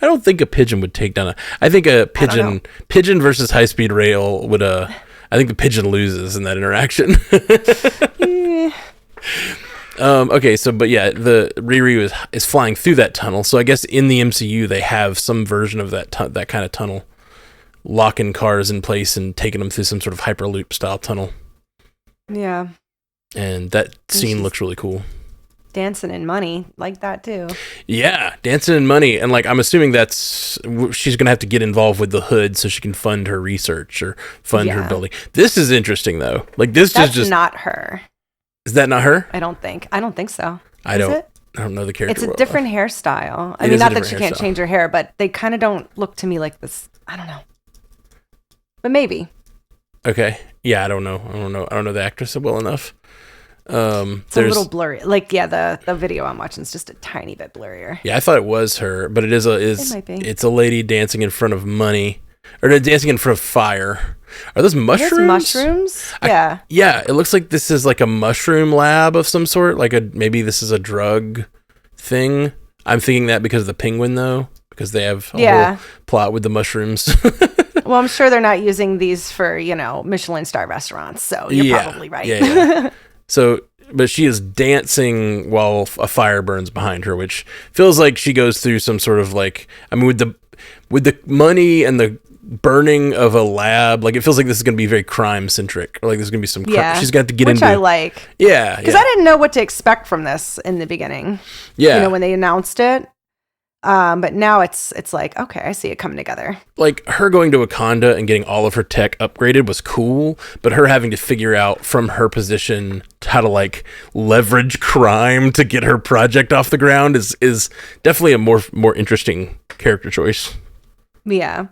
don't think a pigeon would take down I think a pigeon versus high speed rail would I think the pigeon loses in that interaction. Okay, so but yeah, the Riri is flying through that tunnel. So I guess in the MCU they have some version of that kind of tunnel, locking cars in place and taking them through some sort of hyperloop style tunnel. Yeah. And that scene looks really cool. Dancing in money like that too. Yeah, dancing in money, and like I'm assuming she's gonna have to get involved with the hood so she can fund her research or fund her building. This is interesting though. Like that's just not her. Is that not her? I don't think so. I don't know the character. It's a different hairstyle. I mean, not that she can't change her hair, but they kind of don't look to me like this. I don't know, but maybe. Okay. Yeah, I don't know. I don't know the actress well enough. It's a little blurry. Like, yeah, the video I'm watching is just a tiny bit blurrier. Yeah, I thought it was her, but it might be. It's a lady dancing in front of money, or dancing in front of fire. Are those mushrooms? Mushrooms? Yeah. Yeah, it looks like this is like a mushroom lab of some sort. Maybe this is a drug thing. I'm thinking that because of the penguin, though, because they have a whole plot with the mushrooms. Well, I'm sure they're not using these for, Michelin star restaurants, so you're probably right. Yeah. So, but she is dancing while a fire burns behind her, which feels like she goes through some sort of like, I mean, with the money and the burning of a lab, like it feels like this is going to be very crime centric, or like there's going to be some she's got to get into, which I like. Yeah. Because I didn't know what to expect from this in the beginning. Yeah. When they announced it. But now it's like, okay, I see it coming together. Like her going to Wakanda and getting all of her tech upgraded was cool, but her having to figure out from her position how to like leverage crime to get her project off the ground is definitely a more interesting character choice. Yeah.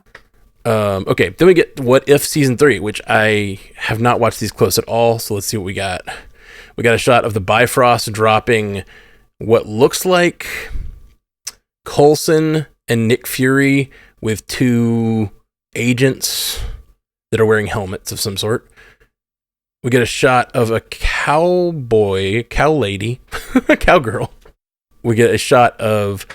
Okay, then we get What If Season 3, which I have not watched these close at all, so let's see what we got. We got a shot of the Bifrost dropping what looks like Coulson and Nick Fury with two agents that are wearing helmets of some sort. We get a shot of a cowboy, cow lady, cowgirl. We get a shot of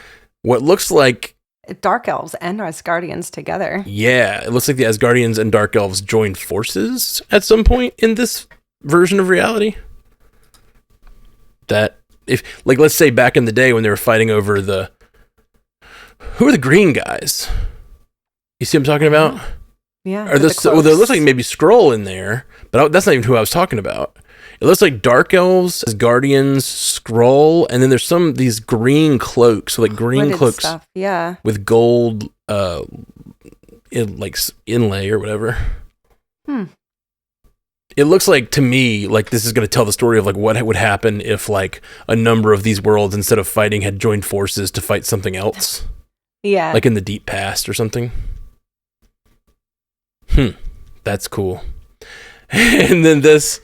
what looks like Dark Elves and Asgardians together. Yeah, it looks like the Asgardians and Dark Elves joined forces at some point in this version of reality. That if, like, let's say back in the day when they were fighting over who are the green guys? You see what I'm talking about? Yeah. Or there looks like maybe Skrull in there, but that's not even who I was talking about. It looks like Dark Elves, Guardians, Skrull, and then there's these green cloaks, so like green cloaks stuff. Yeah. with gold inlay or whatever. It looks like to me like this is going to tell the story of like what would happen if like a number of these worlds instead of fighting had joined forces to fight something else. Yeah. Like in the deep past or something. That's cool. And then this,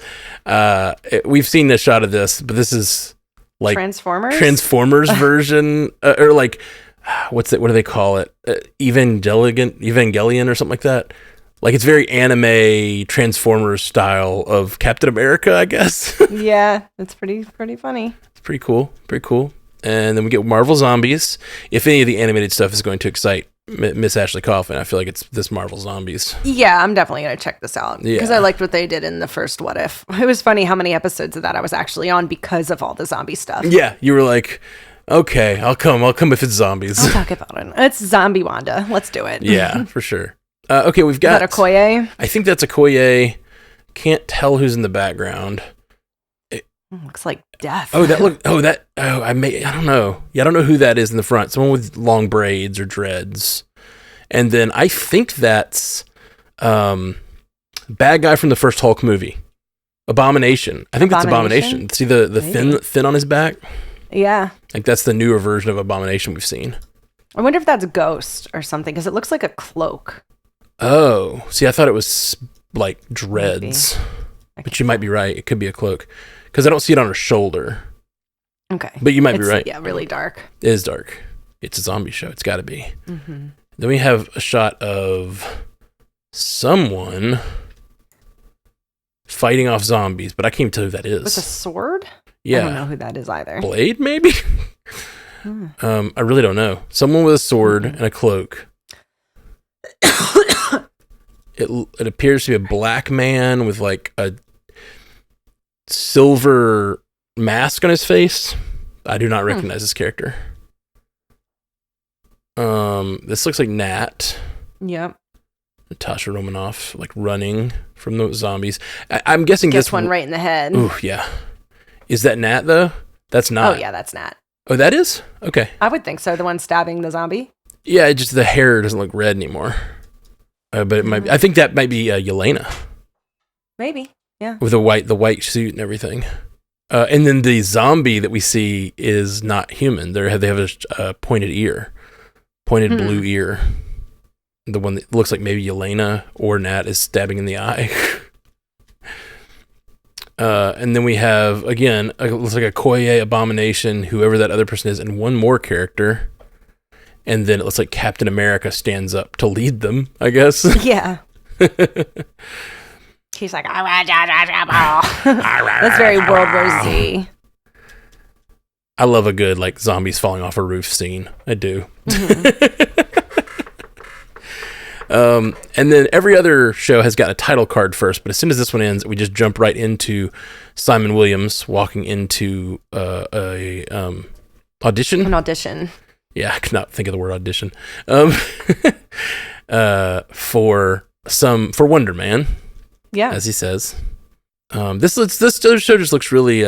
we've seen a shot of this, but this is like Transformers version, or like, what do they call it? Evangelion or something like that. Like it's very anime Transformers style of Captain America, I guess. Yeah, it's pretty funny. It's pretty cool. And then we get Marvel Zombies. If any of the animated stuff is going to excite Miss Ashley Coffin, I feel like it's this Marvel Zombies. Yeah, I'm definitely going to check this out. Because I liked what they did in the first What If. It was funny how many episodes of that I was actually on because of all the zombie stuff. Yeah, you were like, okay, I'll come if it's zombies. I'll talk about it. It's Zombie Wanda. Let's do it. Yeah, for sure. Okay, we've got... Is that Okoye? I think that's Okoye. Can't tell who's in the background. Looks like Death. I don't know. Yeah, I don't know who that is in the front. Someone with long braids or dreads. And then I think that's bad guy from the first Hulk movie. Abomination. I think that's Abomination. See the thin on his back? Yeah. Like that's the newer version of Abomination we've seen. I wonder if that's Ghost or something, because it looks like a cloak. Oh, see, I thought it was like dreads, but you might be right. It could be a cloak because I don't see it on her shoulder. Okay, but you might be right. Yeah, really dark. It is dark. It's a zombie show. It's got to be. Mm-hmm. Then we have a shot of someone fighting off zombies, but I can't even tell who that is. With a sword? Yeah, I don't know who that is either. Blade, maybe. I really don't know. Someone with a sword and a cloak. It appears to be a black man with like a silver mask on his face. I do not recognize this character. This looks like Nat. Yep. Natasha Romanoff, like running from the zombies. I'm guessing this this one right in the head. Ooh, yeah. Is that Nat though? That's not. Oh yeah, that's Nat. Oh, that is? Okay. I would think so. The one stabbing the zombie. Yeah, just the hair doesn't look red anymore. But it might be, I think that might be Yelena. Maybe, yeah. With the white suit and everything. And then the zombie that we see is not human. They have a pointed blue ear. The one that looks like maybe Yelena or Nat is stabbing in the eye. And then we have, again, it looks like a Okoye, Abomination, whoever that other person is, and one more character. And then it looks like Captain America stands up to lead them, I guess. Yeah. He's like, that's very World War Z. I love a good, like, zombies falling off a roof scene. I do. And then every other show has got a title card first, but as soon as this one ends, we just jump right into Simon Williams walking into audition. An audition. Yeah, I could not think of the word audition. For Wonder Man. Yeah, as he says. This show just looks really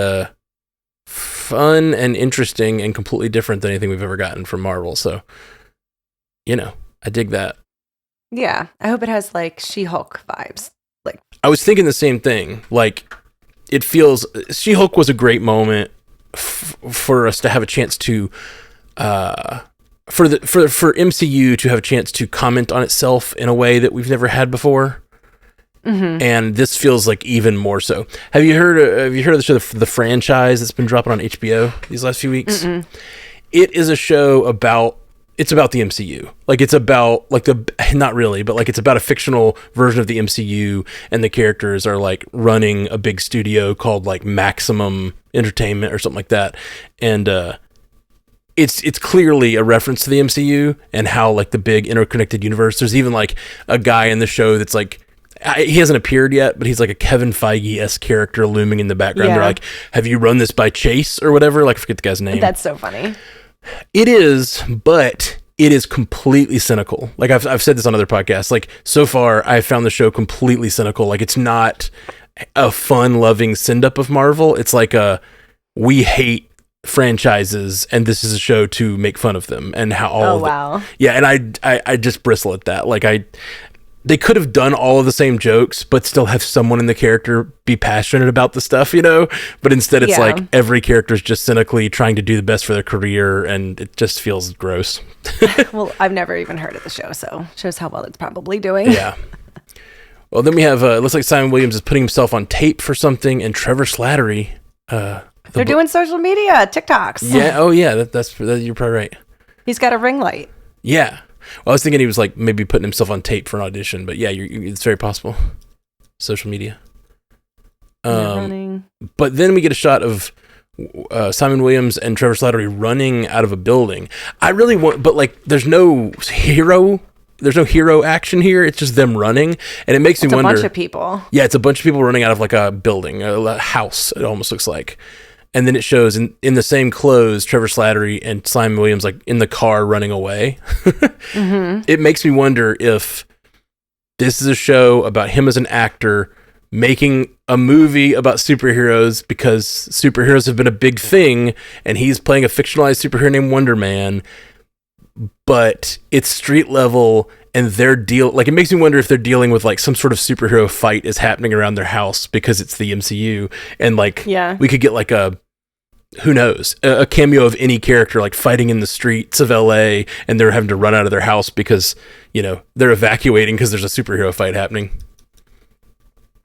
fun and interesting and completely different than anything we've ever gotten from Marvel. So, I dig that. Yeah, I hope it has like She-Hulk vibes. Like, I was thinking the same thing. Like, it feels She-Hulk was a great moment for us to have a chance to. For MCU to have a chance to comment on itself in a way that we've never had before, and this feels like even more so. Have you heard of the show, the franchise that's been dropping on HBO these last few weeks? It is a show about the MCU. Like it's about not really, but like it's about a fictional version of the MCU, and the characters are like running a big studio called like Maximum Entertainment or something like that, and It's clearly a reference to the MCU and how like the big interconnected universe. There's even like a guy in the show that's like, he hasn't appeared yet, but he's like a Kevin Feige-esque character looming in the background. Yeah. They're like, have you run this by Chase or whatever? Like I forget the guy's name. That's so funny. It is, but it is completely cynical. Like I've said this on other podcasts. Like so far I found the show completely cynical. Like it's not a fun loving send up of Marvel. It's like we hate franchises and this is a show to make fun of them and how all wow. Yeah, and I just bristle at that. Like they could have done all of the same jokes but still have someone in the character be passionate about the stuff, but instead it's like every character is just cynically trying to do the best for their career, and it just feels gross. Well, I've never even heard of the show, so shows how well it's probably doing. Yeah. Well, then we have it looks like Simon Williams is putting himself on tape for something, and Trevor Slattery they're doing social media, TikToks. Yeah. Oh, yeah. That's you're probably right. He's got a ring light. Yeah. Well, I was thinking he was like maybe putting himself on tape for an audition, but yeah, it's very possible. Social media. Running. But then we get a shot of Simon Williams and Trevor Slattery running out of a building. I really want, but like, there's no hero action here. It's just them running, and it makes me wonder. It's a bunch of people. Yeah, it's a bunch of people running out of like a building, a house. It almost looks like, and then it shows in the same clothes, Trevor Slattery and Simon Williams like in the car running away. Mm-hmm. It makes me wonder if this is a show about him as an actor making a movie about superheroes because superheroes have been a big thing, and he's playing a fictionalized superhero named Wonder Man, but it's street level, and it makes me wonder if they're dealing with like some sort of superhero fight is happening around their house because it's the MCU, and like we could get like who knows, a cameo of any character like fighting in the streets of LA, and they're having to run out of their house because, you know, they're evacuating because there's a superhero fight happening.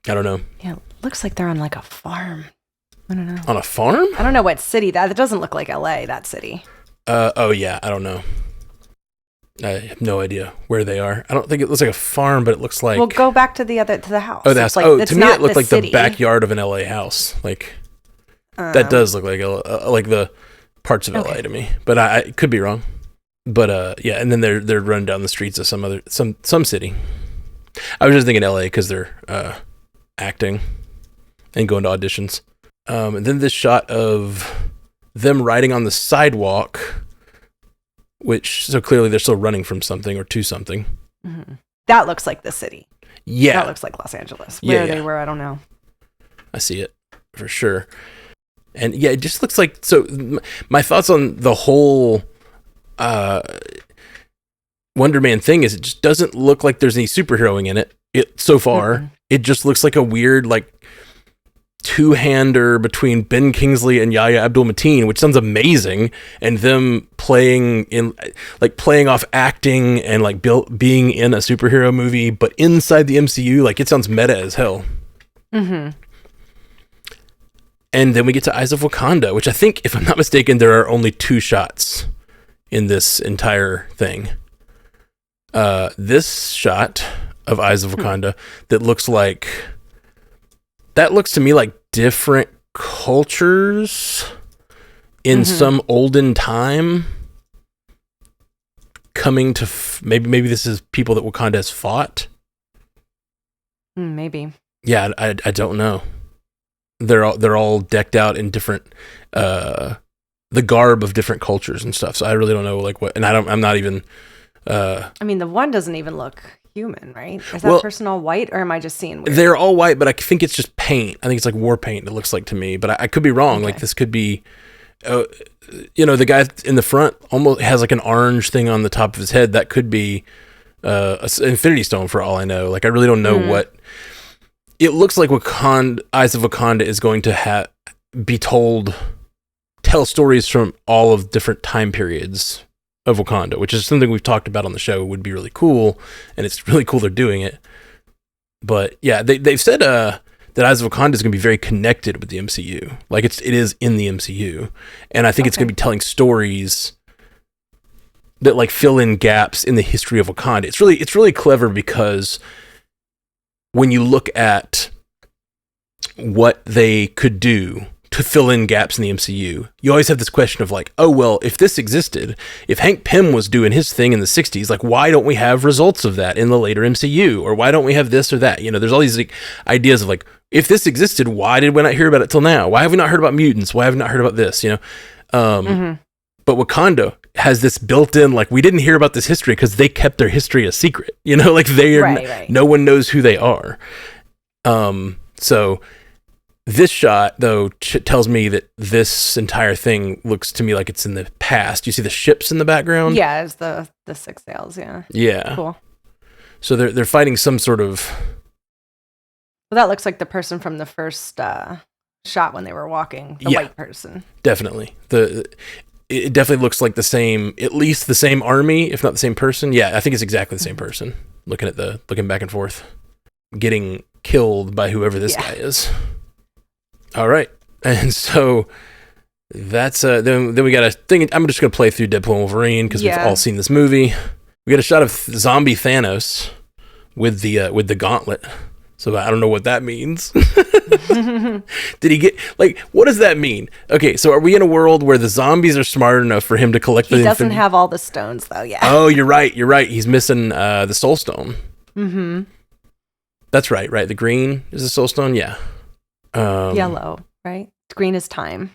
I don't know. Yeah, looks like they're on like a farm. I don't know. On a farm? I don't know what city that. It doesn't look like LA, that city. Oh yeah, I don't know. I have no idea where they are. I don't think it looks like a farm, but it looks like. Well, go back to the house. Oh, that's like, to me it looked like the backyard of an LA house. Like that does look like like the parts of LA to me, but I could be wrong. But yeah, and then they're running down the streets of some city. I was just thinking LA because they're acting and going to auditions. And then this shot of them riding on the sidewalk, which so clearly they're still running from something or to something. Mm-hmm. That looks like the city. Yeah. That looks like Los Angeles. Where they were, I don't know. I see it for sure. And yeah, it just looks like, so my thoughts on the whole Wonder Man thing is it just doesn't look like there's any superheroing in it. So far, mm-hmm. It just looks like a weird like two-hander between Ben Kingsley and Yahya Abdul-Mateen, which sounds amazing, and them playing off acting and like being in a superhero movie, but inside the MCU, like it sounds meta as hell. Mm-hmm. And then we get to Eyes of Wakanda, which I think, if I'm not mistaken, there are only 2 shots in this entire thing. This shot of Eyes of Wakanda that looks to me like different cultures in some olden time coming to maybe this is people that Wakanda has fought. Maybe. Yeah, I don't know. They're all decked out in different the garb of different cultures and stuff. So I really don't know like what, and I'm not even I mean, the one doesn't even look human, right? Is that person all white, or am I just seeing weird? They're all white, but I think it's just paint. I think it's like war paint, it looks like to me, but I could be wrong. Okay. Like this could be the guy in the front almost has like an orange thing on the top of his head. That could be an Infinity Stone for all I know. Like I really don't know what it looks like. Eyes of Wakanda is going to tell stories from all of different time periods of Wakanda, which is something we've talked about on the show. Would be really cool, and it's really cool they're doing it. But yeah, they've said that Eyes of Wakanda is going to be very connected with the MCU. Like it is in the MCU, and I think it's going to be telling stories that like fill in gaps in the history of Wakanda. It's really clever because when you look at what they could do to fill in gaps in the MCU, you always have this question of like, oh, well, if this existed, if Hank Pym was doing his thing in the 60s, like, why don't we have results of that in the later MCU? Or why don't we have this or that? You know, there's all these like, ideas of like, if this existed, why did we not hear about it till now? Why have we not heard about mutants? Why have we not heard about this? You know? But Wakanda has this built in, like, we didn't hear about this history because they kept their history a secret. You know, like no one knows who they are. So this shot, though, tells me that this entire thing looks to me like it's in the past. You see the ships in the background? Yeah, it's the six sails, yeah. Yeah. Cool. So they're fighting some sort of... Well, that looks like the person from the first shot when they were walking, the white person. Definitely. It definitely looks like the same, at least the same army, if not the same person. Yeah, I think it's exactly the same person. Looking back and forth. Getting killed by whoever this guy is. All right, and so that's then we got a thing. I'm just gonna play through Deadpool and Wolverine because we've all seen this movie. We get a shot of zombie Thanos with the gauntlet. So I don't know what that means. Did he get, like, what does that mean? Okay, so are we in a world where the zombies are smart enough for him to collect He doesn't have all the stones, though, yeah. Oh, you're right. He's missing the soul stone. Mm-hmm. That's right? The green is the soul stone? Yeah. Yellow, right? Green is time.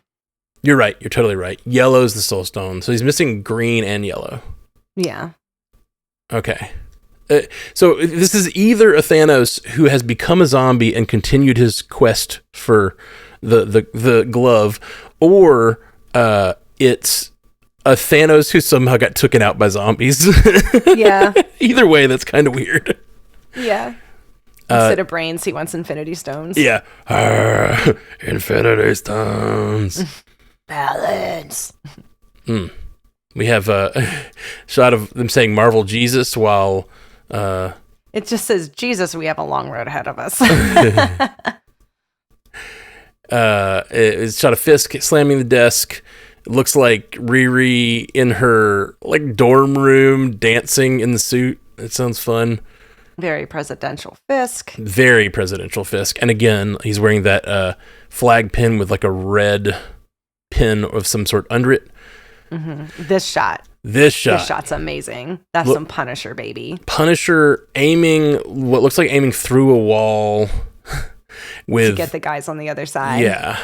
You're right. You're totally right. Yellow's the soul stone. So he's missing green and yellow. Yeah. Okay. So this is either a Thanos who has become a zombie and continued his quest for the glove, or it's a Thanos who somehow got taken out by zombies. Yeah. Either way, that's kind of weird. Yeah. Instead of brains, he wants Infinity Stones. Yeah. Infinity Stones. Balance. We have a shot of them saying Marvel Jesus while... it just says, Jesus, we have a long road ahead of us. It's a shot of Fisk slamming the desk. It looks like Riri in her like dorm room dancing in the suit. It sounds fun. Very presidential Fisk. Very presidential Fisk. And again, he's wearing that flag pin with like a red pin of some sort under it. Mm-hmm. This shot's amazing. That's some Punisher, baby. Punisher aiming what looks like aiming through a wall with to get the guys on the other side. Yeah.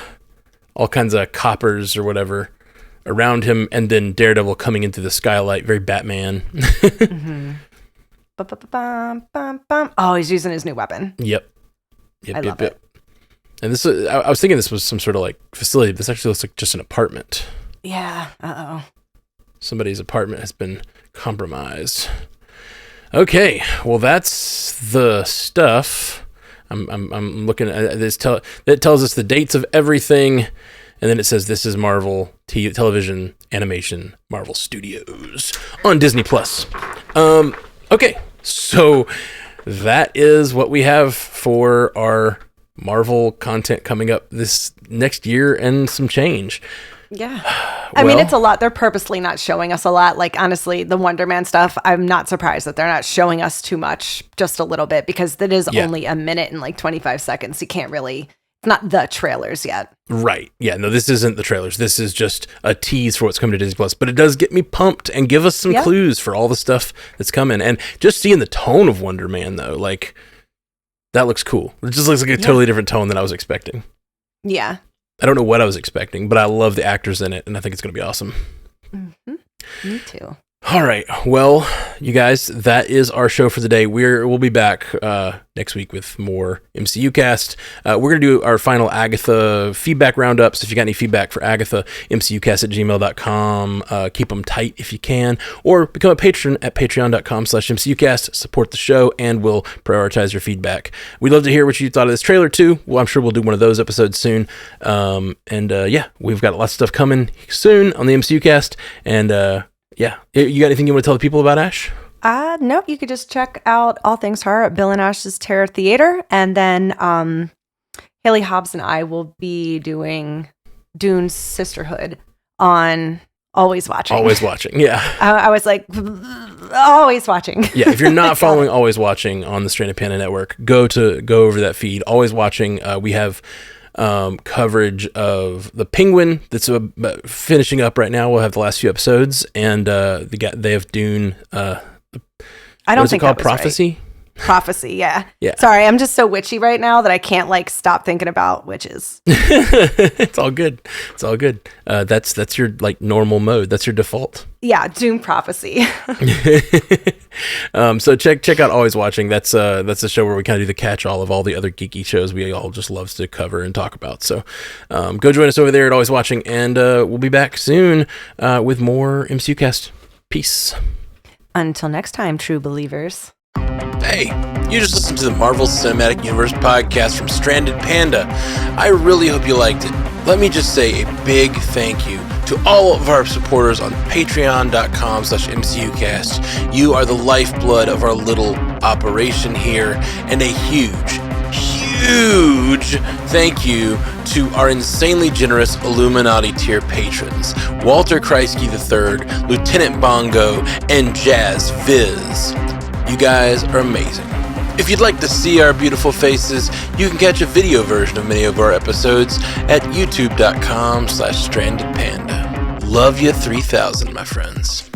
All kinds of coppers or whatever around him, and then Daredevil coming into the skylight, very Batman. Mm-hmm. Oh, he's using his new weapon. Yep. I love it. And this I was thinking this was some sort of like facility. This actually looks like just an apartment. Yeah. Uh-oh. Somebody's apartment has been compromised. Okay, well that's the stuff. I'm looking at this. That tells us the dates of everything, and then it says this is Marvel Television Animation Marvel Studios on Disney Plus. Okay, so that is what we have for our Marvel content coming up this next year and some change. Yeah. I mean, it's a lot. They're purposely not showing us a lot. Like, honestly, the Wonder Man stuff, I'm not surprised that they're not showing us too much, just a little bit, because that is only a minute and like 25 seconds. You can't really, it's not the trailers yet. Right. Yeah, no, this isn't the trailers. This is just a tease for what's coming to Disney Plus. But it does get me pumped and give us some clues for all the stuff that's coming. And just seeing the tone of Wonder Man, though, like, that looks cool. It just looks like a totally different tone than I was expecting. Yeah. I don't know what I was expecting, but I love the actors in it, and I think it's going to be awesome. Mm-hmm. Me too. All right. Well, you guys, that is our show for the day. We'll be back next week with more MCU cast. We're going to do our final Agatha feedback roundup. So if you got any feedback for Agatha, mcucast@gmail.com. Keep them tight if you can. Or become a patron at patreon.com/MCUcast. Support the show, and we'll prioritize your feedback. We'd love to hear what you thought of this trailer, too. Well, I'm sure we'll do one of those episodes soon. Yeah, we've got lots of stuff coming soon on the MCU cast. And, yeah. You got anything you want to tell the people about, Ash? Nope. You could just check out All Things Horror at Bill and Ash's Terror Theater. And then Haley Hobbs and I will be doing Dune's Sisterhood on Always Watching. Always Watching, yeah. I was like, Always Watching. Yeah, if you're not following Always Watching on the Stranded Panda Network, go over that feed. Always Watching. We have coverage of the Penguin that's finishing up right now. We'll have the last few episodes, and they have Dune. I don't think called that was Prophecy. Right. Prophecy, yeah. Yeah. Sorry, I'm just so witchy right now that I can't like stop thinking about witches. It's all good. It's all good. That's your like normal mode. That's your default. Yeah, Dune Prophecy. So check out Always Watching. That's a show where we kind of do the catch-all of all the other geeky shows we all just love to cover and talk about. So go join us over there at Always Watching, and we'll be back soon with more MCU cast. Peace. Until next time, true believers. Hey, you just listened to the Marvel Cinematic Universe podcast from Stranded Panda. I really hope you liked it. Let me just say a big thank you to all of our supporters on patreon.com/MCUcast. You are the lifeblood of our little operation here, and a huge huge thank you to our insanely generous Illuminati tier patrons, Walter Kreisky III, Lieutenant Bongo, and Jazz Viz. You guys are amazing. If you'd like to see our beautiful faces, you can catch a video version of many of our episodes at youtube.com/strandedpanda. Love you 3000, my friends.